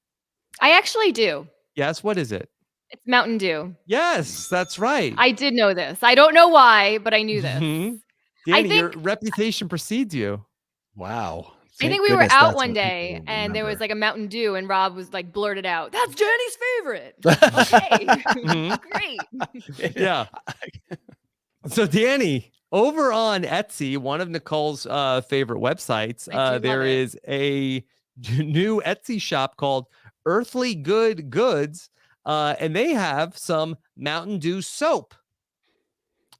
I actually do.
Yes. What is it?
It's Mountain Dew.
Yes, that's right.
I did know this. I don't know why, but I knew this.
Mhm.
I
Danny, your
think-
reputation precedes you.
wow.
I think
Thank
we were
goodness
out
that's
one
what
day
people
and there was
remember.
like a Mountain Dew and Rob was like blurted out, "That's Danny's favorite." Okay.
Mhm.
Great.
Yeah. So Danny, over on Etsy, one of Nicole's favorite websites,
I do
there
love it.
is a new Etsy shop called Earthly Good Goods, and they have some Mountain Dew soap.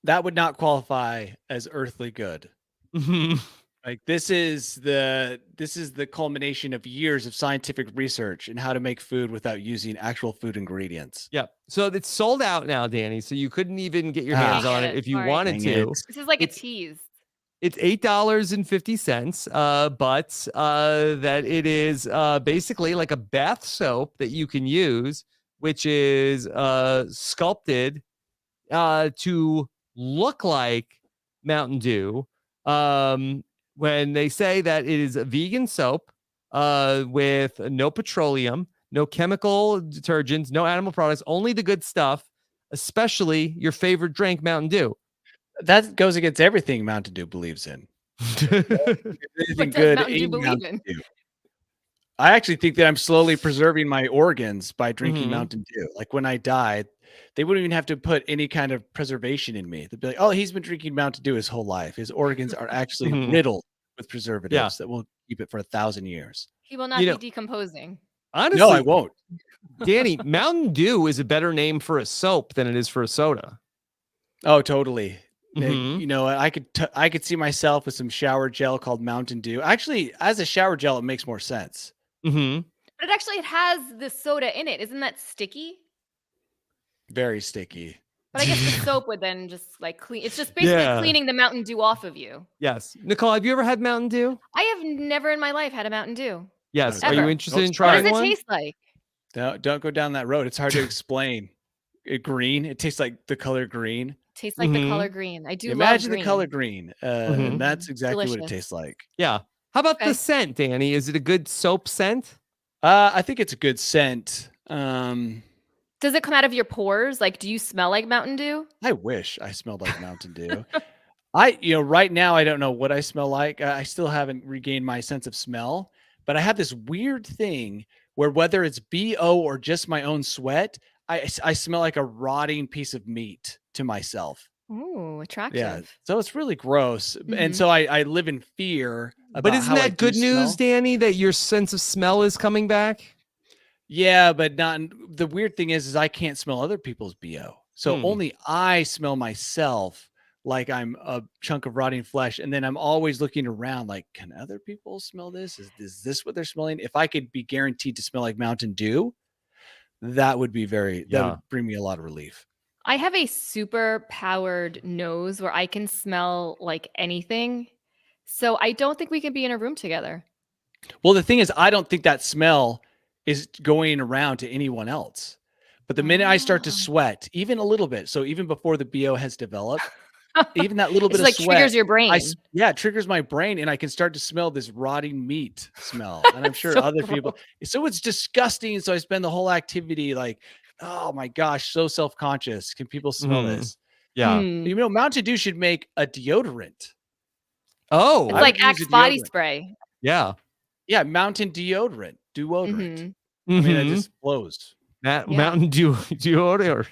That would not qualify as earthly good.
Mhm.
Like this is the culmination of years of scientific research in how to make food without using actual food ingredients.
Yep. So it's sold out now, Danny. So you couldn't even get your
Ah.
hands
Dang
on
it.
it if you
Sorry.
wanted
Dang
to.
it.
This is like
It's-
a tease.
It's $8.50, but that it is basically like a bath soap that you can use, which is sculpted to look like Mountain Dew. When they say that it is a vegan soap with no petroleum, no chemical detergents, no animal products, only the good stuff, especially your favorite drink, Mountain Dew.
That goes against everything Mountain Dew believes in. Anything
does
good
Mountain Dew
in
believe
Mountain
in?
Dew. I actually think that I'm slowly preserving my organs by drinking
Mhm.
Mountain Dew. Like when I die, they wouldn't even have to put any kind of preservation in me. They'd be like, "Oh, he's been drinking Mountain Dew his whole life. His organs are actually
Mhm.
riddled with preservatives that will keep it for 1,000 years."
He will not
You
be
know-
decomposing.
Honestly,
No, I won't.
Danny, Mountain Dew is a better name for a soap than it is for a soda.
Oh, totally.
Mhm.
You know, I could see myself with some shower gel called Mountain Dew. Actually, as a shower gel, it makes more sense.
Mm-hmm.
But it has the soda in it. Isn't that sticky?
Very sticky.
But I guess the soap would then just like clean. It's just basically
Yeah.
cleaning the Mountain Dew off of you.
Yes. Nicole, have you ever had Mountain Dew?
I have never in my life had a Mountain Dew.
Yes.
Oh,
Are you
ever.
interested in
What
What
trying
does it
one?
taste like?
Don't go down that road. It's hard to explain. Green. It tastes like the color green.
Tastes like the
Mhm.
color green. I do
Imagine
love
the color
green.
green.
Mhm.
And that's exactly what it
Delicious.
tastes like.
Yeah. How about
Okay.
the scent, Danny? Is it a good soap scent?
I think it's a good scent.
Does it come out of your pores? Like, do you smell like Mountain Dew?
I wish I smelled like Mountain Dew. Right now I don't know what I smell like. I still haven't regained my sense of smell, but I have this weird thing where whether it's BO or just my own sweat, I smell like a rotting piece of meat to myself.
Ooh, attractive.
Yeah. So it's really gross. And
Mhm.
so I live in fear about
But isn't
how I
that
do
good news,
smell.
Danny, that your sense of smell is coming back?
Yeah, but not the weird thing is I can't smell other people's BO. So
Hmm.
only I smell myself like I'm a chunk of rotting flesh. And then I'm always looking around like, can other people smell this? Is this what they're smelling? If I could be guaranteed to smell like Mountain Dew, that would be that
Yeah.
would bring me a lot of relief.
I have a super powered nose where I can smell like anything. So I don't think we can be in a room together.
Well, the thing is, I don't think that smell is going around to anyone else. But the minute I start to
Ah.
sweat, even a little bit, so even before the BO has developed, even that little
It's
bit
like
of sweat,
triggers your brain.
it triggers my brain, and I can start to smell this rotting meat smell. And I'm sure
So
other people. So it's disgusting. So I spend the whole activity like, oh my gosh, so self-conscious. Can people smell
Mhm.
this?
Yeah.
Hmm.
You know, Mountain Dew should make a deodorant.
Oh,
It's
I
like
would use
Axe
a
body
deodorant.
spray.
yeah.
Yeah, Mountain Deodorant.
Mhm.
I mean, it
Mhm.
just blows.
That
Yeah.
Mountain Dew deodorant.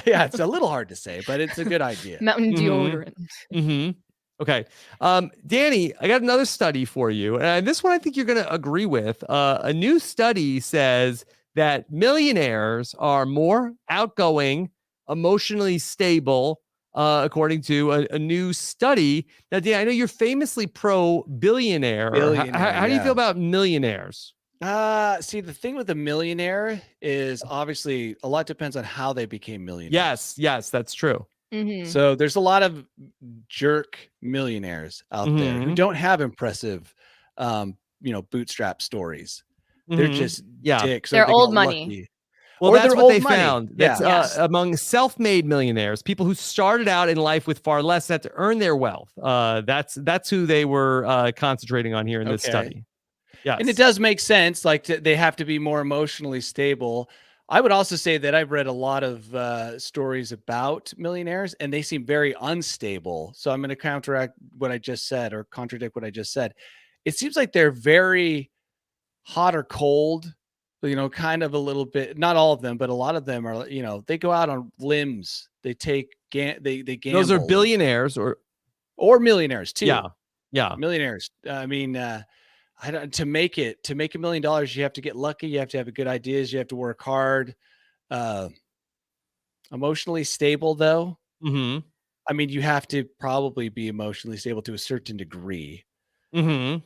Yeah, it's a little hard to say, but it's a good idea.
Mountain
Mhm.
deodorant.
Mm-hmm. Okay. Danny, I got another study for you. And this one I think you're going to agree with. A new study says that millionaires are more outgoing, emotionally stable, according to a new study. Now, Dan, I know you're famously pro billionaire. How do you feel about millionaires?
See, the thing with a millionaire is obviously a lot depends on how they became millionaires.
Yes, that's true.
Mhm.
So there's a lot of jerk millionaires out there who don't have impressive, bootstrap stories. They're just dicks. Or
They're
they
old
got
money.
lucky.
Well,
Or
that's
they're
what they
old money.
found. That's
Yes.
among self-made millionaires, people who started out in life with far less had to earn their wealth. That's who they were concentrating on here in this study. Yes.
And it does make sense. Like they have to be more emotionally stable. I would also say that I've read a lot of stories about millionaires and they seem very unstable. So I'm going to counteract what I just said or contradict what I just said. It seems like they're very hot or cold, kind of a little bit, not all of them, but a lot of them are, they go out on limbs. They take, they gamble.
Those are billionaires or
millionaires too.
Yeah.
Millionaires. I mean, to make $1 million, you have to get lucky. You have to have good ideas. You have to work hard. Emotionally stable though.
Mm-hmm.
I mean, you have to probably be emotionally stable to a certain degree.
Mm-hmm.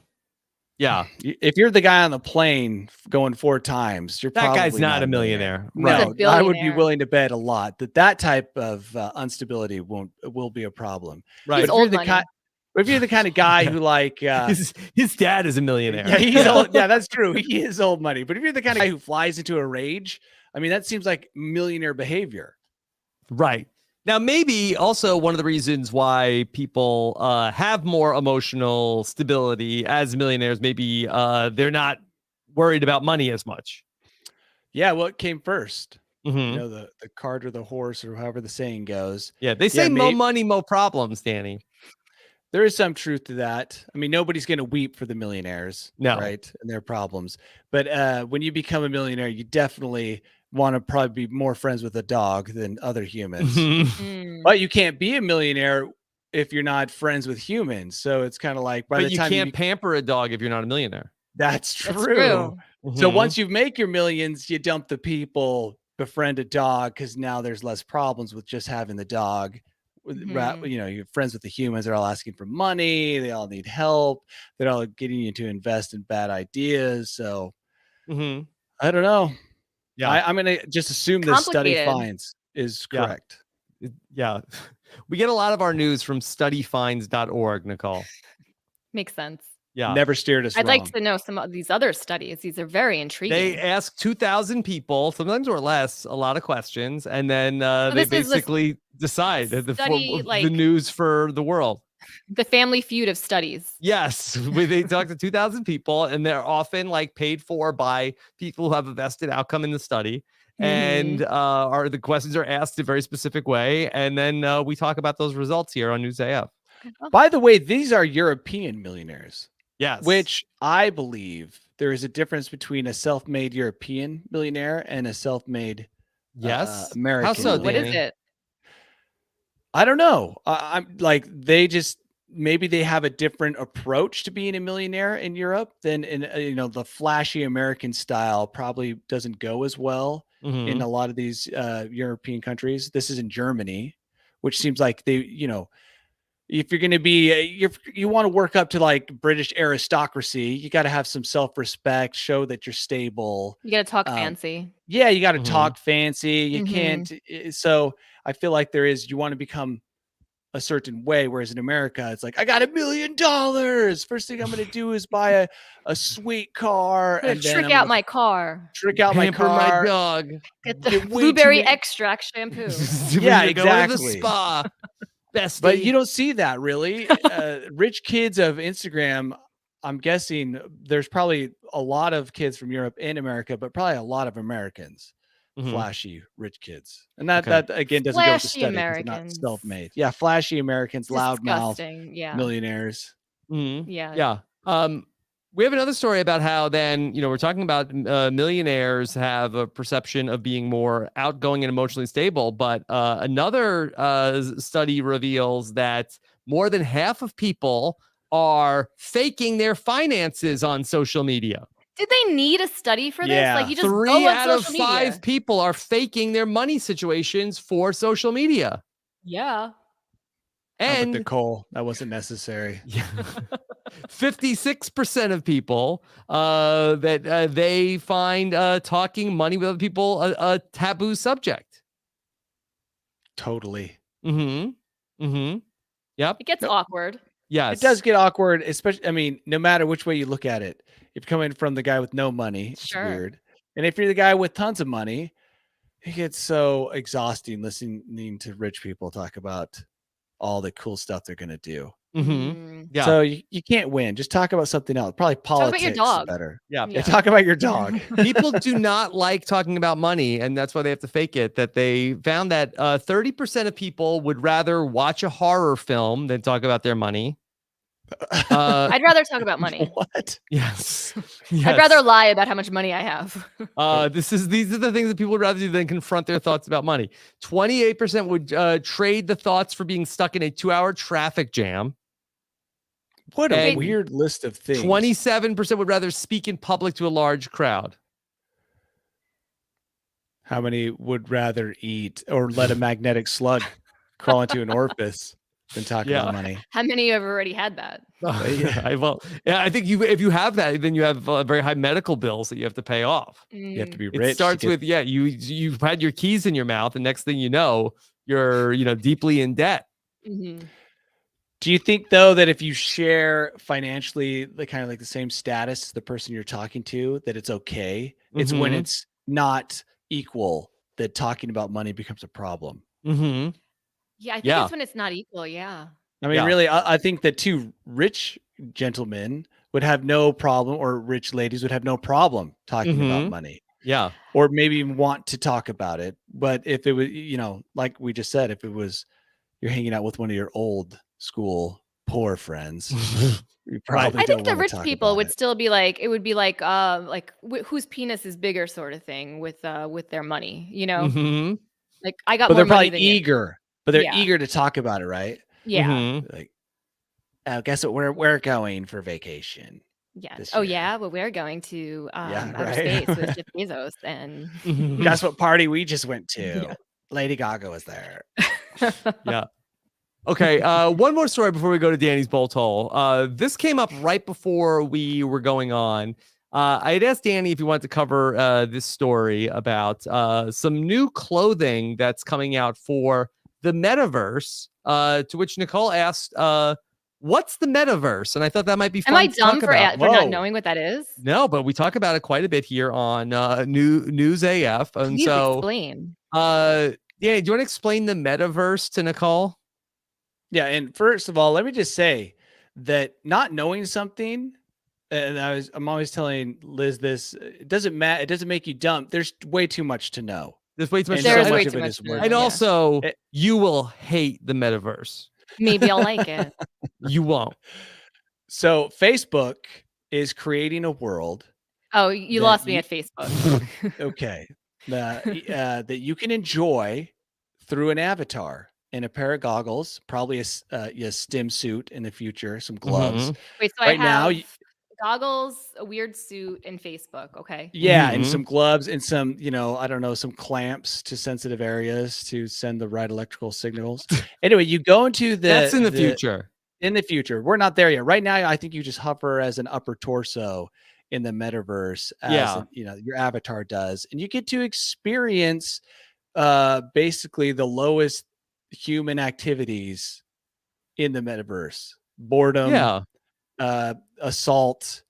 Yeah.
If you're the guy on the plane going 4 times, you're
that
probably
guy's not a millionaire.
No,
He's a
I would be
billionaire.
willing to bet a lot that type of instability will be a problem.
Right.
He's old money.
But if you're the kind of guy who like
his dad is a millionaire.
Yeah, he's old. Yeah, that's true. He is old money. But if you're the kind of guy who flies into a rage, I mean, that seems like millionaire behavior.
Right. Now, maybe also one of the reasons why people have more emotional stability as millionaires, maybe they're not worried about money as much.
Yeah, what came first?
Mm-hmm.
The cart or the horse or however the saying goes.
Yeah, they say more money, more problems, Danny.
There is some truth to that. I mean, nobody's going to weep for the millionaires, right? And their problems. But when you become a millionaire, you definitely want to probably be more friends with a dog than other humans. But you can't be a millionaire if you're not friends with humans. So it's kind of like
but you can't pamper a dog if you're not a millionaire.
That's true.
Mm-hmm.
So once you make your millions, you dump the people, befriend a dog because now there's less problems with just having the dog. You're friends with the humans. They're all asking for money. They all need help. They're all getting you to invest in bad ideas. So I don't know. Yeah, I'm going to just assume this study finds is correct.
Yeah. We get a lot of our news from studyfinds.org, Nicole.
Makes sense.
Yeah.
Never steered us
I'd
wrong.
like to know some of these other studies. These are very intriguing.
They ask 2,000 people, sometimes or less, a lot of questions, and then they basically decide the news for the world.
The Family Feud of studies.
Yes. They talk to 2,000 people, and they're often paid for by people who have a vested outcome in the study. And the questions are asked a very specific way. And then we talk about those results here on News AF.
By the way, these are European millionaires.
Yes.
Which I believe there is a difference between a self-made European millionaire and a self-made American.
How so?
What is it?
I don't know. I'm like, maybe they have a different approach to being a millionaire in Europe than in, the flashy American style probably doesn't go as well in a lot of these European countries. This is in Germany, which seems like they, if you're going to be, you want to work up to like British aristocracy, you got to have some self-respect, show that you're stable.
You got to talk fancy.
Yeah, you got to talk fancy. You can't. So I feel like you want to become a certain way. Whereas in America, it's like, I got $1 million. First thing I'm going to do is buy a sweet car.
And then trick out my car.
Trick out my car.
My dog.
Get the blueberry extract shampoo.
Yeah, exactly.
Go to the spa. Bestie.
But you don't see that really. Rich kids of Instagram, I'm guessing there's probably a lot of kids from Europe and America, but probably a lot of Americans, flashy rich kids. And that again doesn't go with the study. They're not self-made. Yeah, flashy Americans, loudmouth millionaires.
Yeah. We have another story about how then, we're talking about millionaires have a perception of being more outgoing and emotionally stable. But another study reveals that more than half of people are faking their finances on social media.
Did they need a study for this?
Yeah.
Like, you just
3
go on
out of
social
5
media.
people are faking their money situations for social media.
Yeah.
But
And
Nicole, that wasn't necessary.
56% of people that they find talking money with other people a taboo subject.
Totally.
Yep.
It gets awkward.
Yes.
It does get awkward, especially, I mean, no matter which way you look at it. If you're coming from the guy with no money, it's
Sure.
weird. And if you're the guy with tons of money, it gets so exhausting listening to rich people talk about all the cool stuff they're going to do.
Yeah.
So you can't win. Just talk about something else. Probably politics
about your dog.
is better.
Yeah.
Yeah, talk about your dog.
People do not like talking about money, and that's why they have to fake it. That they found that 30% of people would rather watch a horror film than talk about their money.
I'd rather talk about money.
What?
Yes.
I'd rather lie about how much money I have.
These are the things that people would rather do than confront their thoughts about money. 28% would trade the thoughts for being stuck in a 2-hour traffic jam.
What a
And
weird list of things.
27% would rather speak in public to a large crowd.
How many would rather eat or let a magnetic slug crawl into an orifice than talk about money?
How many have already had that?
I think if you have that, then you have very high medical bills that you have to pay off.
You have to be rich.
It starts with you've had your keys in your mouth, and next thing you know, you're deeply in debt.
Do you think though that if you share financially the kind of like the same status as the person you're talking to, that it's okay? It's when it's not equal that talking about money becomes a problem.
Yeah, I think it's when it's not equal. Yeah.
I mean, really, I think that two rich gentlemen would have no problem, or rich ladies would have no problem talking about money.
Yeah.
Or maybe even want to talk about it. But if it was, like we just said, if it was you're hanging out with one of your old school poor friends, you probably
I think
don't
the
wanna
rich
talk
people
about
would
it.
still be like, it would be like whose penis is bigger sort of thing with their money, like I got
But
more
they're
money
probably
than you.
eager. But they're
Yeah.
eager to talk about it, right?
Yeah.
Like, oh, guess what? We're going for vacation.
Yes.
this
Oh
year.
yeah. Well, we're going to outer
right.
space with Jeff Bezos and
Guess what party we just went to? Lady Gaga was there.
Yeah. Okay. One more story before we go to Danny's Bolt Hole. This came up right before we were going on. I had asked Danny if he wanted to cover this story about some new clothing that's coming out for the metaverse. To which Nicole asked, "What's the metaverse?" And I thought that might be fun.
Am I
to
dumb
talk
for
about.
not knowing what that is?
No, but we talk about it quite a bit here on News AF. And
Please
so,
explain.
Danny, do you want to explain the metaverse to Nicole?
Yeah, and first of all, let me just say that not knowing something, and I'm always telling Liz this, it doesn't matter. It doesn't make you dumb. There's way too much to know.
There's way too much.
And
There is
so
way
much
too
of it
much
is
to know.
work.
And
Yeah.
also, you will hate the metaverse.
Maybe I'll like it.
You won't.
So Facebook is creating a world.
Oh, you
that
lost me at Facebook.
Okay. That you can enjoy through an avatar in a pair of goggles, probably a stim suit in the future, some gloves.
Wait, so
Right
I
now,
have goggles, a weird suit, and Facebook. Okay.
Yeah, and some gloves and some, I don't know, some clamps to sensitive areas to send the right electrical signals. Anyway, you go into
That's in the future.
In the future. We're not there yet. Right now, I think you just hover as an upper torso in the metaverse as your avatar does. And you get to experience basically the lowest human activities in the metaverse. Boredom, assault.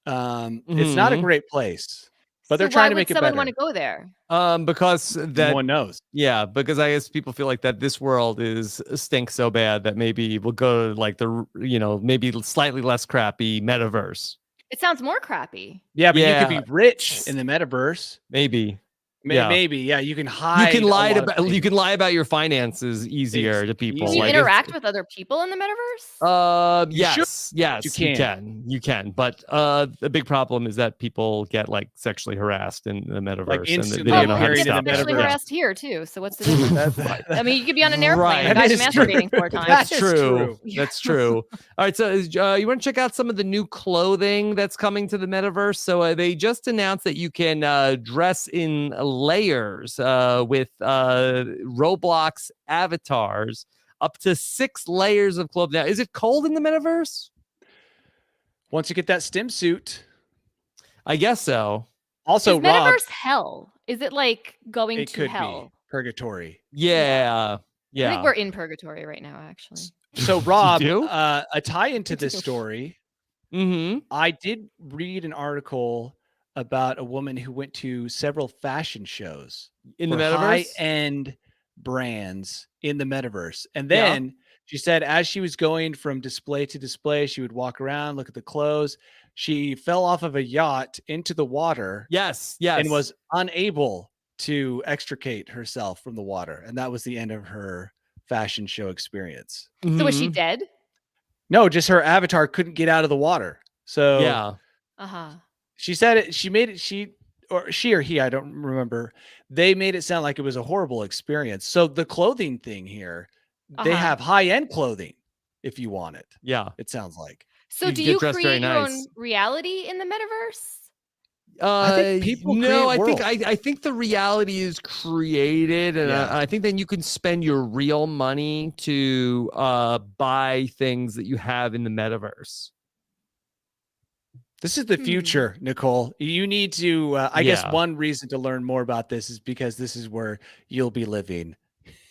It's not a great place, but they're trying to make it better.
Why would someone want to go there?
Because
no one knows.
Yeah, because I guess people feel like that this world stinks so bad that maybe we'll go to like the maybe slightly less crappy metaverse.
It sounds more crappy.
Yeah, but you could be rich in the metaverse.
Maybe. Yeah.
Maybe, yeah. You can hide.
You can
a
lie
lot of
about you
things.
can lie about your finances easier to people.
Can you
Like,
interact with other people in the metaverse?
You should.
Yes, you can. But the big problem is that people get like sexually harassed in the metaverse, and
instantly
they don't know
Well,
how to
we
appearing
get
in the
stop
sexually
that.
harassed here too. So what's the difference?
Right.
I mean, you could be on an airplane.
Right.
A guy's
That is
masturbating
true.
4 times.
That
That's
is
true.
true.
That's true. All right. So you want to check out some of the new clothing that's coming to the metaverse? So they just announced that you can dress in layers with Roblox avatars, up to 6 layers of clothing. Now, is it cold in the metaverse?
Once you get that stim suit.
I guess so.
Also,
Is
Rob,
metaverse hell? Is it like going
it
to
could
hell?
be purgatory.
Yeah.
I think we're in purgatory right now, actually.
So, Rob,
do?
a tie into this
do.
story.
Mm-hmm.
I did read an article about a woman who went to several fashion shows
In the
for
metaverse?
high-end brands in the metaverse. And
Yeah.
then she said as she was going from display to display, she would walk around, look at the clothes. She fell off of a yacht into the water
Yes.
and was unable to extricate herself from the water. And that was the end of her fashion show experience.
So is she
Mhm.
dead?
No, just her avatar couldn't get out of the water. So
Yeah.
she said it, she made it, she or he, I don't remember. They made it sound like it was a horrible experience. So the clothing thing here, they have high-end clothing if you want it.
Yeah.
It sounds like.
So
You
do
get
you
dressed very
create your own
nice.
reality in the metaverse?
I think people
no,
create
I think the reality is created, and
Yeah.
I think then you can spend your real money to buy things that you have in the metaverse.
This is the future, Nicole. You need to, I guess
Yeah.
one reason to learn more about this is because this is where you'll be living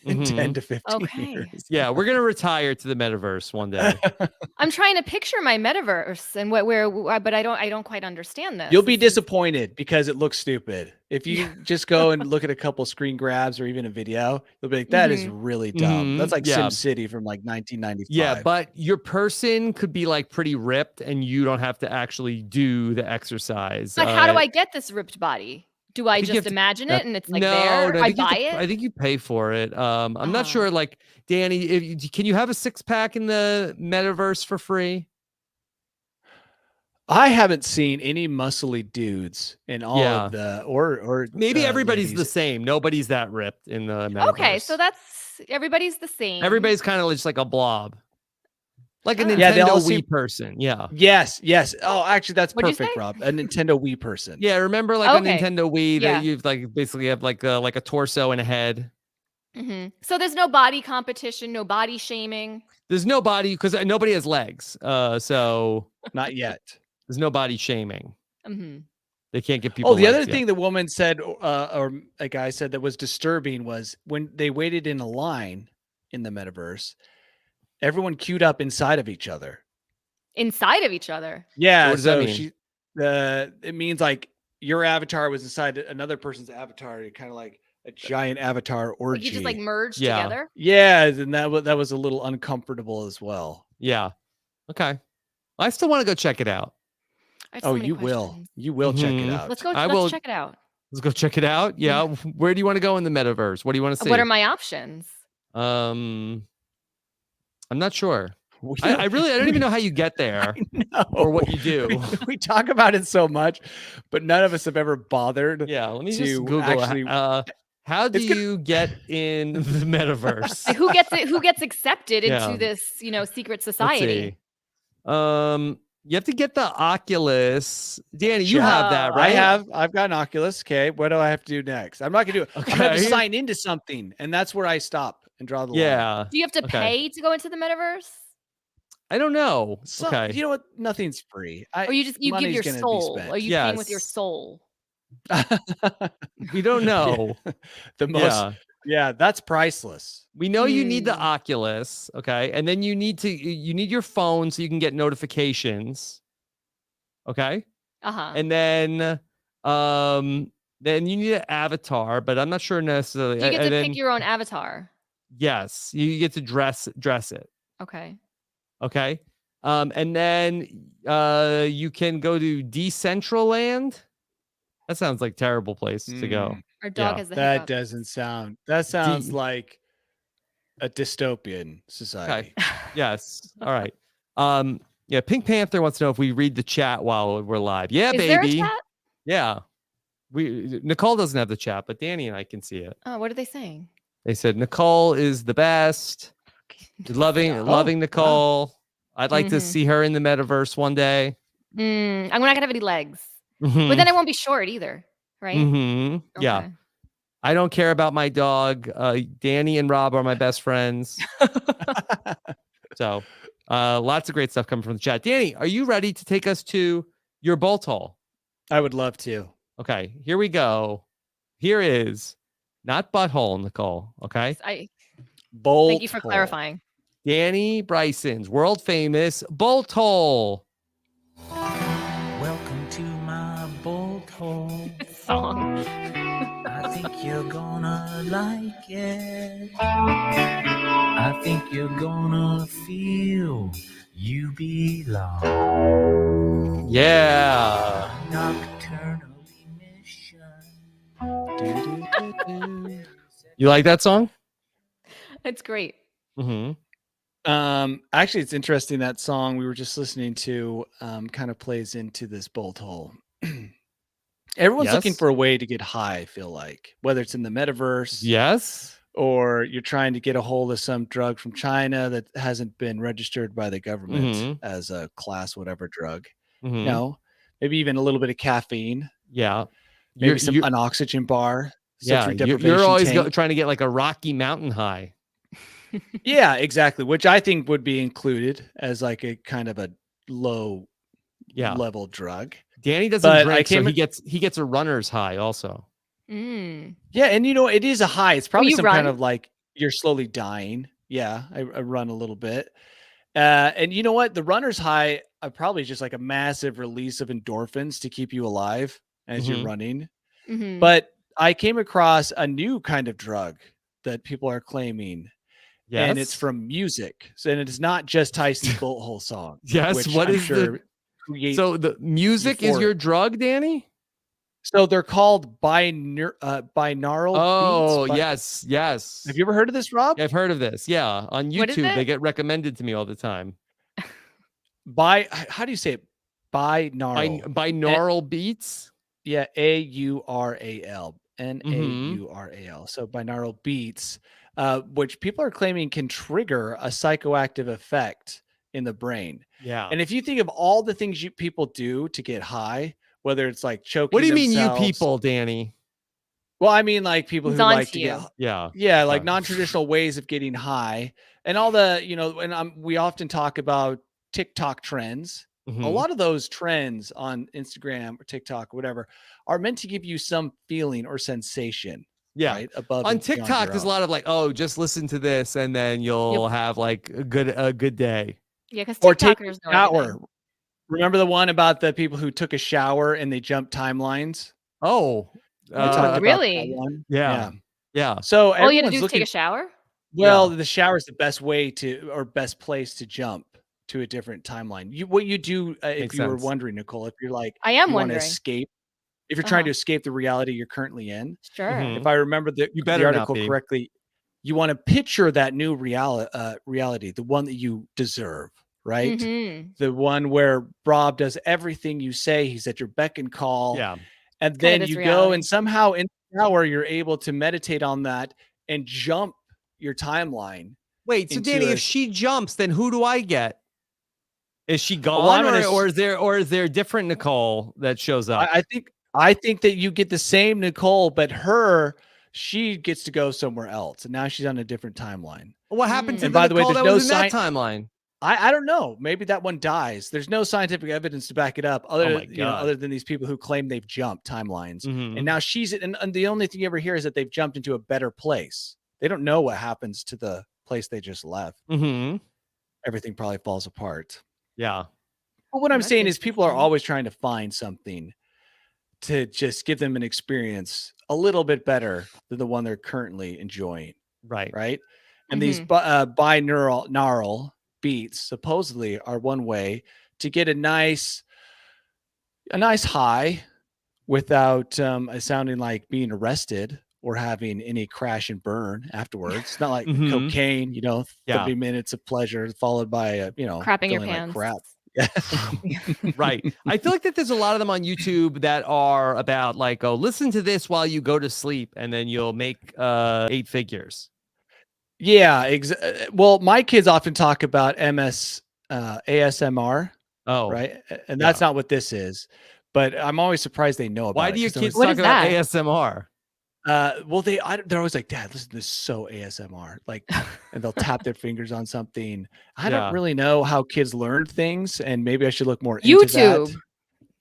in
Mhm.
10 to 15
Okay.
years.
Yeah, we're gonna retire to the metaverse one day.
I'm trying to picture my metaverse and but I don't quite understand this.
You'll be
This is-
disappointed because it looks stupid. If you just go and look at a couple screen grabs or even a video, you'll be like, that is really dumb. That's like
Yeah.
SimCity from like 1995.
Yeah, but your person could be like pretty ripped, and you don't have to actually do the exercise.
But how do I get this ripped body? Do I
think you
just
have to-
imagine it and it's like
no,
there?
no,
I
think you have
buy
to-
it?
I think you pay for it. I'm not sure. Like Danny, can you have a 6-pack in the metaverse for free?
I haven't seen any muscly dudes in all of the or
Maybe everybody's
ladies.
the same. Nobody's that ripped in the metaverse.
Okay, so that's everybody's the same.
Everybody's kind of just like a blob, like a
Oh.
Nintendo
Yeah, they all
Wii
seem-
person. Yeah.
Yes. Oh, actually, that's
What'd you
perfect,
say?
Rob. A Nintendo Wii person.
Yeah, remember like
Okay.
a Nintendo Wii
Yeah.
that you've like basically have like a torso and a head.
So there's no body competition, no body shaming.
There's no body because nobody has legs. So
Not yet.
there's no body shaming. They can't get people.
Oh, the other
legs yet.
thing the woman said, or a guy said that was disturbing was when they waited in a line in the metaverse, everyone queued up inside of each other.
Inside of each other.
Yeah.
What does that
so
mean?
it means like your avatar was inside another person's avatar, kind of like a giant avatar orgy.
Like you just like merged
Yeah.
together.
Yeah, and that was a little uncomfortable as well.
Yeah. Okay. I still want to go check it out.
I have so
Oh,
many
you will.
questions.
You will check it
Mhm.
out.
Let's go.
I
Let's
will-
check it out.
Let's go check it out. Yeah. Where do you want to go in the metaverse? What do you want to see?
What are my options?
I'm not sure.
We
I don't even know how you get there or what you do.
We talk about it so much, but none of us have ever bothered.
Yeah. Let me just
to
Google.
actually-
How do
It's gonna-
you get in the metaverse?
Like, who gets it? Who gets accepted
Yeah.
into this, secret
Let's
society?
see. You have to get the Oculus. Danny, you have that,
Oh,
right?
I've got an Oculus. Okay. What do I have to do next? I'm not gonna do it. I'm gonna have to
Okay.
sign into something, and that's where I stop and draw the line.
Yeah.
Do you have to
Okay.
pay to go into the metaverse,
I don't know.
So,
Okay.
you know what? Nothing's free.
or you give
money's
your
gonna be
soul?
spent.
Are you paying with your
Yes.
soul?
We don't know.
The most,
Yeah.
that's priceless.
We know you need the
Hmm.
Oculus, okay? And then you need your phone so you can get notifications. Okay?
And
And then you need an avatar, but I'm not sure necessarily.
you get to
and then,
pick your own avatar.
yes, you get to dress it.
Okay.
Okay. And then you can go to Decentraland. That sounds like a terrible place to go.
Our dog
Yeah.
has the
That
hiccups.
doesn't sound. That sounds like a dystopian society.
Yes. All right. Yeah, Pink Panther wants to know if we read the chat while we're live. Yeah,
Is there a
baby.
chat?
Yeah. Nicole doesn't have the chat, but Danny and I can see it.
Oh, what are they saying?
They said Nicole is the best. Loving
wow.
Nicole. I'd like to
Mhm.
see her in the metaverse one day.
I'm not gonna have any legs, but
Mhm.
then I won't be short either, right?
Mhm. Yeah.
Okay.
I don't care about my dog. Danny and Rob are my best friends. So, lots of great stuff coming from the chat. Danny, are you ready to take us to your bolt hole?
I would love to.
Okay, here we go. Here is not butthole, Nicole. Okay,
Bolt.
Thank you for
hole.
clarifying.
Danny Bryson's world famous bolt hole.
Welcome to my bolt hole.
Song.
I think you're gonna like it. I think you're gonna feel you belong.
Yeah.
Nocturnal emission.
You like that song?
It's great.
Mm-hmm.
Actually, it's interesting that song we were just listening to kind of plays into this bolt hole. Everyone's looking
Yes.
for a way to get high, I feel like, whether it's in the metaverse,
Yes.
or you're trying to get a hold of some drug from China that hasn't been registered by the government
Mhm.
as a class whatever drug.
Mhm.
No, maybe even a little bit of caffeine,
Yeah.
maybe an oxygen bar,
Yeah.
sensory
You're
deprivation
always
tank.
trying to get like a Rocky Mountain high.
Yeah, exactly. Which I think would be included as like a kind of a low
Yeah.
level drug.
Danny doesn't
But
drink, so he gets a runner's high also.
Mm.
Yeah, and it is a high. It's probably
you
some kind
run?
of like you're slowly dying. Yeah, I run a little bit. And you know what? The runner's high are probably just like a massive release of endorphins to keep you alive as you're
Mhm.
running.
Mhm.
But I came across a new kind of drug that people are claiming, and it's
Yes.
from music. So, and it's not just Tyson's Bolt Hole song.
Yes.
Which
What
I'm
is
sure creates.
So the music is your
euphoric.
drug, Danny?
So they're called binaural
Oh,
beats.
yes.
Have you ever heard of this, Rob?
I've heard of this. Yeah. On
What is
YouTube, they
it?
get recommended to me all the time.
How do you say it? Binaural.
Binaural beats?
Yeah, AURAL.
Mhm.
NAURAL. So binaural beats, which people are claiming can trigger a psychoactive effect in the brain.
Yeah.
And if you think of all the things people do to get high, whether it's like choking
What do you mean, you
themselves-
people, Danny?
Well, I mean like people
He's
who
on
like
to
to
you.
get
Yeah.
like non-traditional ways of getting high, and all the and we often talk about TikTok trends. A
Mhm.
lot of those trends on Instagram or TikTok or whatever are meant to give you some feeling or sensation.
Yeah.
Right above
On
and beyond
TikTok,
your
there's a
own.
lot of like, oh, just listen to this and then you'll have like a good day.
Yeah, because
Or take a
TikTokers know
shower.
everything.
Remember the one about the people who took a shower and they jumped timelines?
Oh,
We talked about that
Really?
one.
yeah. Yeah.
So
All you had to
everyone's
do is
looking.
take a shower?
Well,
Yeah.
the shower is the best way or best place to jump to a different timeline. What you do, if
Makes
you were
sense.
wondering, Nicole, if you're like,
I am
you want to
wondering.
escape, if you're trying to
Uh-huh.
escape the reality you're currently in,
Sure.
Mhm.
if I remember
You
the
better not
article
be.
correctly, you want to picture that new reality, the one that you deserve, right?
Mhm.
The one where Rob does everything you say. He's at your beck and call.
Yeah.
And
Kinda
then
this
you go
reality.
and somehow in the shower, you're able to meditate on that and jump your timeline.
Wait, so
into
Danny,
a
if she jumps, then who do I get? Is she
Well,
gone,
I'm gonna
or is there a different Nicole that shows up?
I think that you get the same Nicole, but she gets to go somewhere else, and now she's on a different timeline.
What happened to
And
the
by the way,
Nicole
there's
that
no
was in that
sign-
timeline?
I don't know. Maybe that one dies. There's no scientific evidence to back it up,
Oh my God.
other than these people who claim they've jumped timelines.
Mhm.
And now and the only thing you ever hear is that they've jumped into a better place. They don't know what happens to the place they just left.
Mhm.
Everything probably falls apart.
Yeah.
But what I'm
That's
saying is people are
interesting.
always trying to find something to just give them an experience a little bit better than the one they're currently enjoying.
Right.
Right. And these
Mhm.
binaural beats supposedly are one way to get a nice high without sounding like being arrested or having any crash and burn afterwards. It's not like
Mhm.
cocaine,
Yeah.
30 minutes of pleasure followed by
Crapping your
feeling like
pants.
crap.
Right. I feel like that there's a lot of them on YouTube that are about like, oh, listen to this while you go to sleep, and then you'll make 8 figures.
Yeah, well, my kids often talk about ASMR,
Oh,
right? And
yeah.
that's not what this is, but I'm always surprised they know about
Why
it.
do your
'Cause I
kids
was-
What
talk
is
about
that?
ASMR?
well, they're always like, Dad, listen, this is so ASMR. Like, and they'll tap their fingers on something. I
Yeah.
don't really know how kids learn things, and maybe I should look more into
YouTube.
that.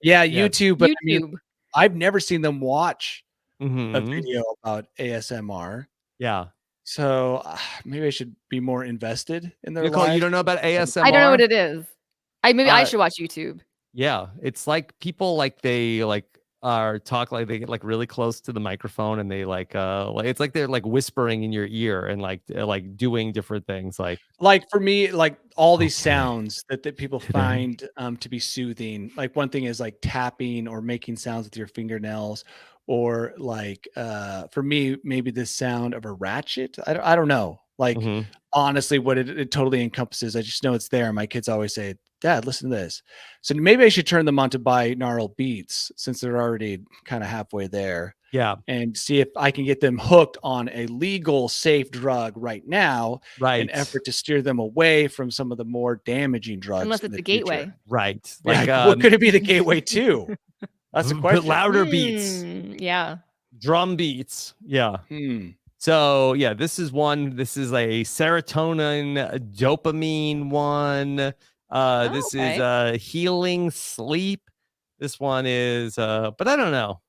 Yeah,
Yes.
YouTube. But I mean,
YouTube.
I've never seen them watch a
Mhm.
video about ASMR.
Yeah.
So maybe I should be more invested in their
Nicole, you
lives.
don't know about ASMR?
I don't know what it is. Maybe I
Uh,
should watch YouTube.
Yeah, it's like people like they like are talk like they get like really close to the microphone, and they like it's like they're like whispering in your ear and like doing different things like
Like for me, like all these
Okay.
sounds that people
Today.
find to be soothing. Like one thing is like tapping or making sounds with your fingernails, or like for me, maybe the sound of a ratchet. I don't know. Like
Mhm.
honestly, what it totally encompasses. I just know it's there. My kids always say, Dad, listen to this. So maybe I should turn them on to binaural beats since they're already kind of halfway there,
Yeah,
and see if I can get them hooked on a legal, safe drug right now,
right.
in effort to steer them away from some of the more damaging drugs.
Unless
in
it's
the
the gateway.
future.
Right.
Yeah,
Like
what could it be the gateway to? That's the
but
question.
louder beats,
Yeah.
drum beats. Yeah.
Hmm.
So yeah, this is one. This is a serotonin, dopamine one. This is
okay.
healing sleep. This one is but I don't know.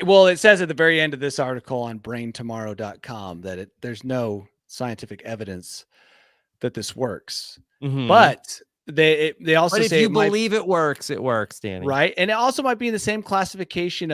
Well, it says at the very end of this article on braintomorrow.com that there's no scientific evidence that this works.
Mhm.
But they also
But if
say
you
it might,
believe it works, Danny.
right? And it also might be in the same classification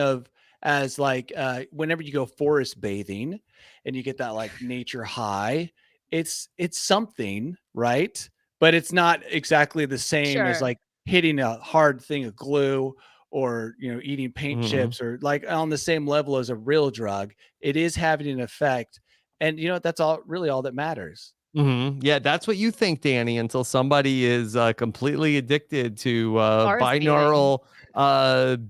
as like whenever you go forest bathing and you get that like nature high, it's something, right? But it's not exactly the same as
Sure.
like hitting a hard thing of glue, or eating paint
Mhm.
chips, or like on the same level as a real drug. It is having an effect, and that's all that matters.
Mhm. Yeah, that's what you think, Danny, until somebody is completely addicted to
Forest bathing.
binaural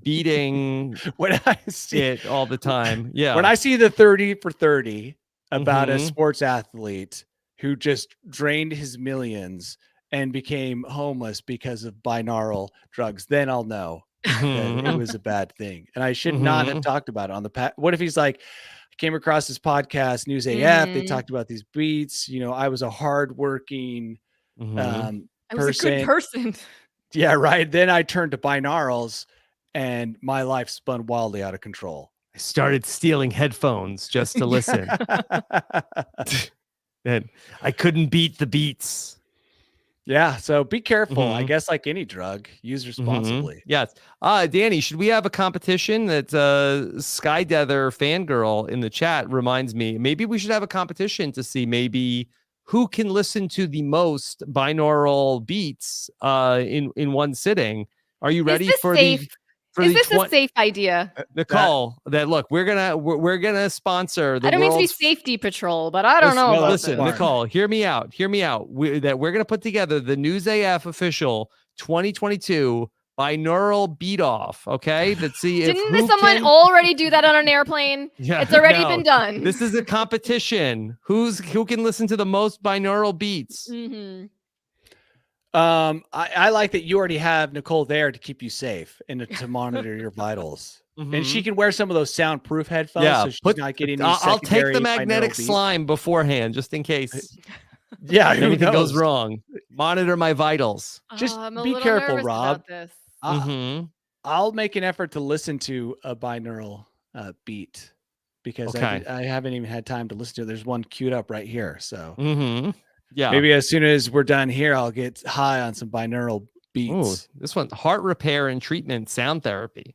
beating
When I see
it all the time. Yeah.
when I see the 30 for 30 about a
Mhm.
sports athlete who just drained his millions and became homeless because of binaural drugs, then I'll know that it
Mhm.
was a bad thing. And I should not have
Mhm.
talked about it on the what if he's like, I came across this podcast, News AF, they
Mhm.
talked about these beats, I was a hardworking
Mhm.
I was a good person.
Yeah, right. Then I turned to binaurals and my life spun wildly out of control.
I started stealing headphones just to listen. And I couldn't beat the beats.
Yeah, so be careful. I
Mhm.
guess like any drug, use responsibly.
Yes. Danny, should we have a competition? That Skydether fangirl in the chat reminds me. Maybe we should have a competition to see maybe who can listen to the most binaural beats in one sitting. Are you ready
Is this
for
safe?
the
Is this a safe idea?
Nicole? That look, we're gonna sponsor the
I don't mean to be
world's
safety patrol, but I don't
Listen,
know
no,
about
that's
listen,
this.
smart.
Nicole, hear me out. Hear me out. We're going to put together the News AF official 2022 binaural beat off. Okay. Let's see if
Didn't someone already do that on an airplane?
Yeah,
It's already
no,
been done.
This is a competition. Who can listen to the most binaural beats?
Mhm.
I like that you already have Nicole there to keep you safe and to monitor your vitals. And she
Mhm.
can wear some of those soundproof headphones,
Yeah,
so she's not getting these
I'll take the
secondary
magnetic
binaural beats.
slime beforehand just in case
Yeah, who
anything goes
knows?
wrong. Monitor my vitals.
Just
I'm a
be
little
careful,
nervous
Rob.
about this.
Mhm.
I'll make an effort to listen to a binaural beat, because
Okay.
I haven't even had time to listen to it. There's one queued up right here. So
Mhm. Yeah.
maybe as soon as we're done here, I'll get high on some binaural
Ooh,
beats.
this one, heart repair and treatment sound therapy.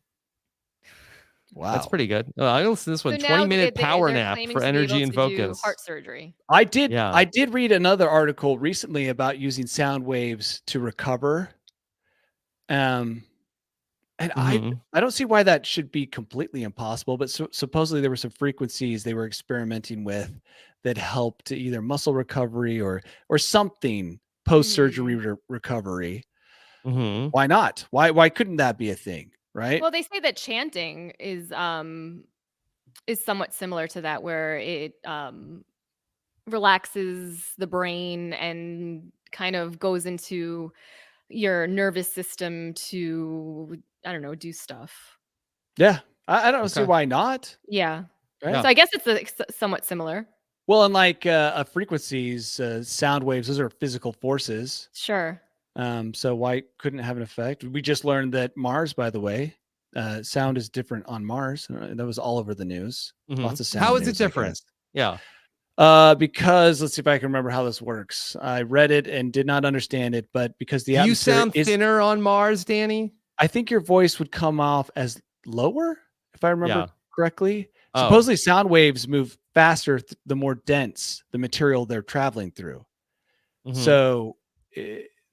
Wow.
That's pretty good. I listen to this one.
So now
20-minute power
they're
nap
claiming
for
to be
energy
able
and
to do
focus.
heart surgery.
I did
Yeah.
read another article recently about using sound waves to recover. And
Mhm.
I don't see why that should be completely impossible, but supposedly there were some frequencies they were experimenting with that helped either muscle recovery or something post-surgery recovery.
Mhm.
Why not? Why couldn't that be a thing, right?
Well, they say that chanting is somewhat similar to that, where it relaxes the brain and kind of goes into your nervous system to, I don't know, do stuff.
Yeah. I don't see
Okay.
why not,
Yeah.
right?
So I guess it's somewhat similar.
Well, unlike frequencies, sound waves, those are physical forces.
Sure.
So why couldn't it have an effect? We just learned that Mars, by the way, sound is different on Mars. That was all over the news. Lots of sound
How is it
news, I
different?
guess.
Yeah.
Because let's see if I can remember how this works. I read it and did not understand it, but because the
Do you
atmosphere
sound
is,
thinner on Mars, Danny?
I think your voice would come off as lower, if I remember
Yeah.
correctly.
Oh.
Supposedly sound waves move faster the more dense the material they're traveling through.
Mhm.
So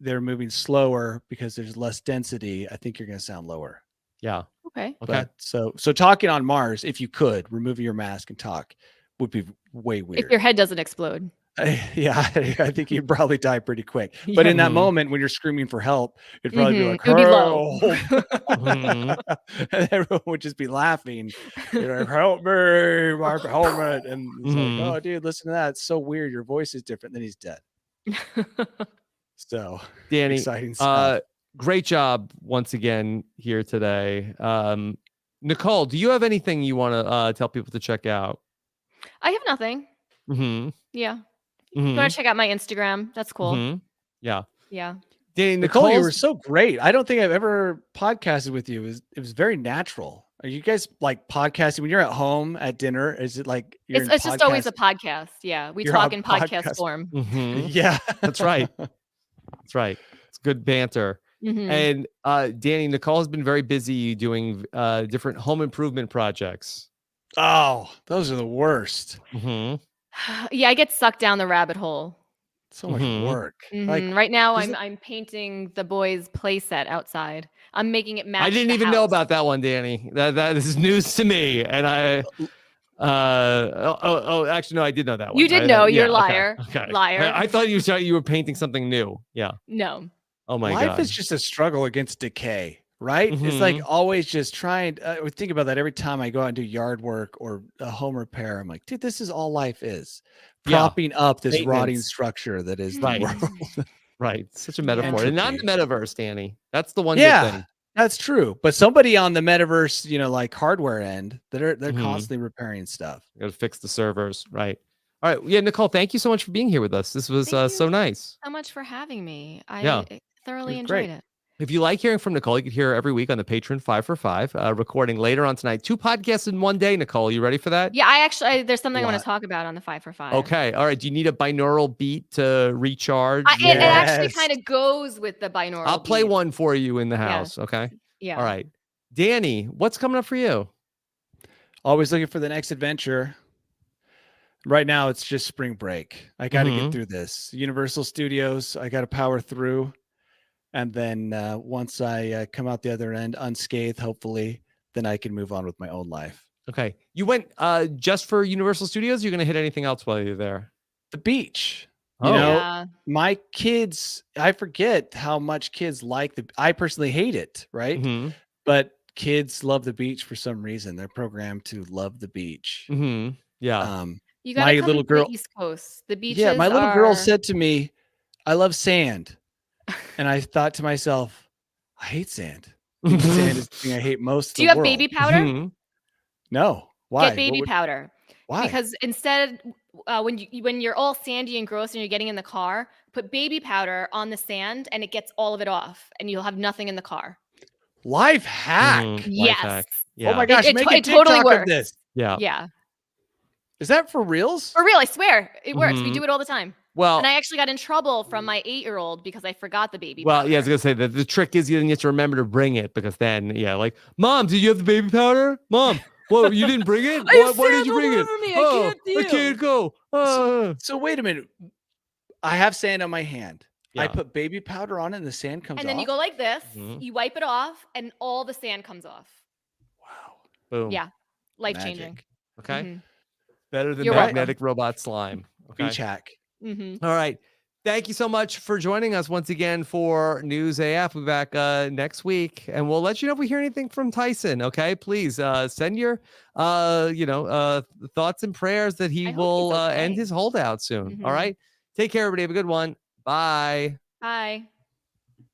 they're moving slower because there's less density. I think you're going to sound lower.
Yeah.
Okay.
Okay.
But so talking on Mars, if you could remove your mask and talk, would be way weird.
If your head doesn't explode.
Yeah, I think you'd probably die pretty quick. But in that
Mhm.
moment when you're screaming for help, it'd probably be like,
It would be low.
"Help!"
Mhm.
And everyone would just be laughing. You're like, "Help me, my helmet!" And it's
Mhm.
like, "Oh, dude, listen to that. It's so weird. Your voice is different." Then he's dead. So
Danny,
exciting stuff.
great job once again here today. Nicole, do you have anything you want to tell people to check out?
I have nothing.
Mm-hmm.
Yeah. If you want to check out my Instagram, that's cool.
Mm-hmm. Yeah.
Yeah.
Danny,
Nicole, you were
Nicole's
so great. I don't think I've ever podcasted with you. It was very natural. Are you guys like podcasting when you're at home at dinner? Is it like you're
It's just always a podcast. Yeah. We
You're
talk
on
in podcast
podcast.
form.
Mhm.
Yeah,
That's right. That's right. It's good banter.
Mhm.
And Danny, Nicole has been very busy doing different home improvement projects.
Oh, those are the worst.
Mm-hmm.
Yeah, I get sucked down the rabbit hole.
So much
Mhm.
work. Like
Right now,
is it-
I'm painting the boys' play set outside. I'm making it match.
I didn't
the
even know
house.
about that one, Danny. That this is news to me. And actually no, I did know that one.
You did know. You're a
okay,
liar.
Okay.
Liar.
I thought you were painting something new. Yeah.
No.
Oh my
life
god.
is just a struggle against decay, right? It's like
Mhm.
always just trying. I would think about that every time I go out and do yard work or a home repair. I'm like, dude, this is all life is.
Yeah.
Propping up this rotting
Maintenance.
structure that is
Right.
the world.
Right. Such a metaphor. And not in the metaverse, Danny. That's the one good
Yeah,
thing.
that's true. But somebody on the metaverse, like hardware end, they're
Mhm.
constantly repairing stuff.
You gotta fix the servers. Right. All right. Yeah, Nicole, thank you so much for being here with us. This was
Thank
so
you
nice.
so much for having me.
Yeah.
I thoroughly
was
enjoyed
great.
it.
If you like hearing from Nicole, you can hear her every week on the Patreon 5 for 5, recording later on tonight. 2 podcasts in one day, Nicole. You ready for that?
Yeah, there's something I want
Lot.
to talk about on the 5 for 5.
Okay. All right. Do you need a binaural beat to recharge?
It actually
Yes.
kind of goes with the binaural.
I'll play
beat.
one for you in the house. Okay.
Yeah.
All right. Danny, what's coming up for you?
Always looking for the next adventure. Right now, it's just spring break. I got to
Mhm.
get through this. Universal Studios, I got to power through. And then once I come out the other end unscathed, hopefully, then I can move on with my own life.
Okay. You went just for Universal Studios? You're going to hit anything else while you're there?
The beach.
Oh.
You know,
Yeah.
my kids, I forget how much kids like I personally hate it, right?
Mhm.
But kids love the beach for some reason. They're programmed to love the beach.
Mhm. Yeah.
You got
My
to come
little
to
girl-
the East Coast. The beaches.
Yeah, my little girl
are-
said to me, I love sand. And I thought to myself, I hate sand. Because sand is the thing I hate most.
Do you have baby powder?
Mhm.
No. Why?
Get baby powder.
Why?
Because instead, when you're all sandy and gross and you're getting in the car, put baby powder on the sand and it gets all of it off, and you'll have nothing in the car.
Life hack.
Mhm. Life
Yes.
hack. Yeah.
Oh my gosh,
It
make a
it totally
TikTok
works.
of this.
Yeah.
Yeah.
Is that for reals?
For real, I swear. It works. We
Mhm.
do it all the time.
Well,
And I actually got in trouble from my 8-year-old because I forgot the baby
well,
powder.
yeah, I was gonna say that the trick is you have to remember to bring it, because then, yeah, like, Mom, did you have the baby powder? Mom, well, you didn't bring it?
I have
Why did
sand
you
all
bring it?
over me. I
Oh,
can't
I
deal."
can't go.
So wait a minute. I have sand on my hand. I
Yeah.
put baby powder on it and the sand comes
And then
off.
you go like this,
Mhm.
you wipe it off, and all the sand comes off.
Wow.
Boom.
Yeah. Life changing.
Magic.
Okay.
Mhm.
Better than
You're welcome.
magnetic robot slime. Okay.
Beach hack.
Mhm.
All right. Thank you so much for joining us once again for News AF. We'll be back next week, and we'll let you know if we hear anything from Tyson. Okay, please send your thoughts and prayers that he
I hope
will
he's
end
okay.
his holdout soon. All
Mhm.
right. Take care, everybody. Have a good one. Bye.
Bye.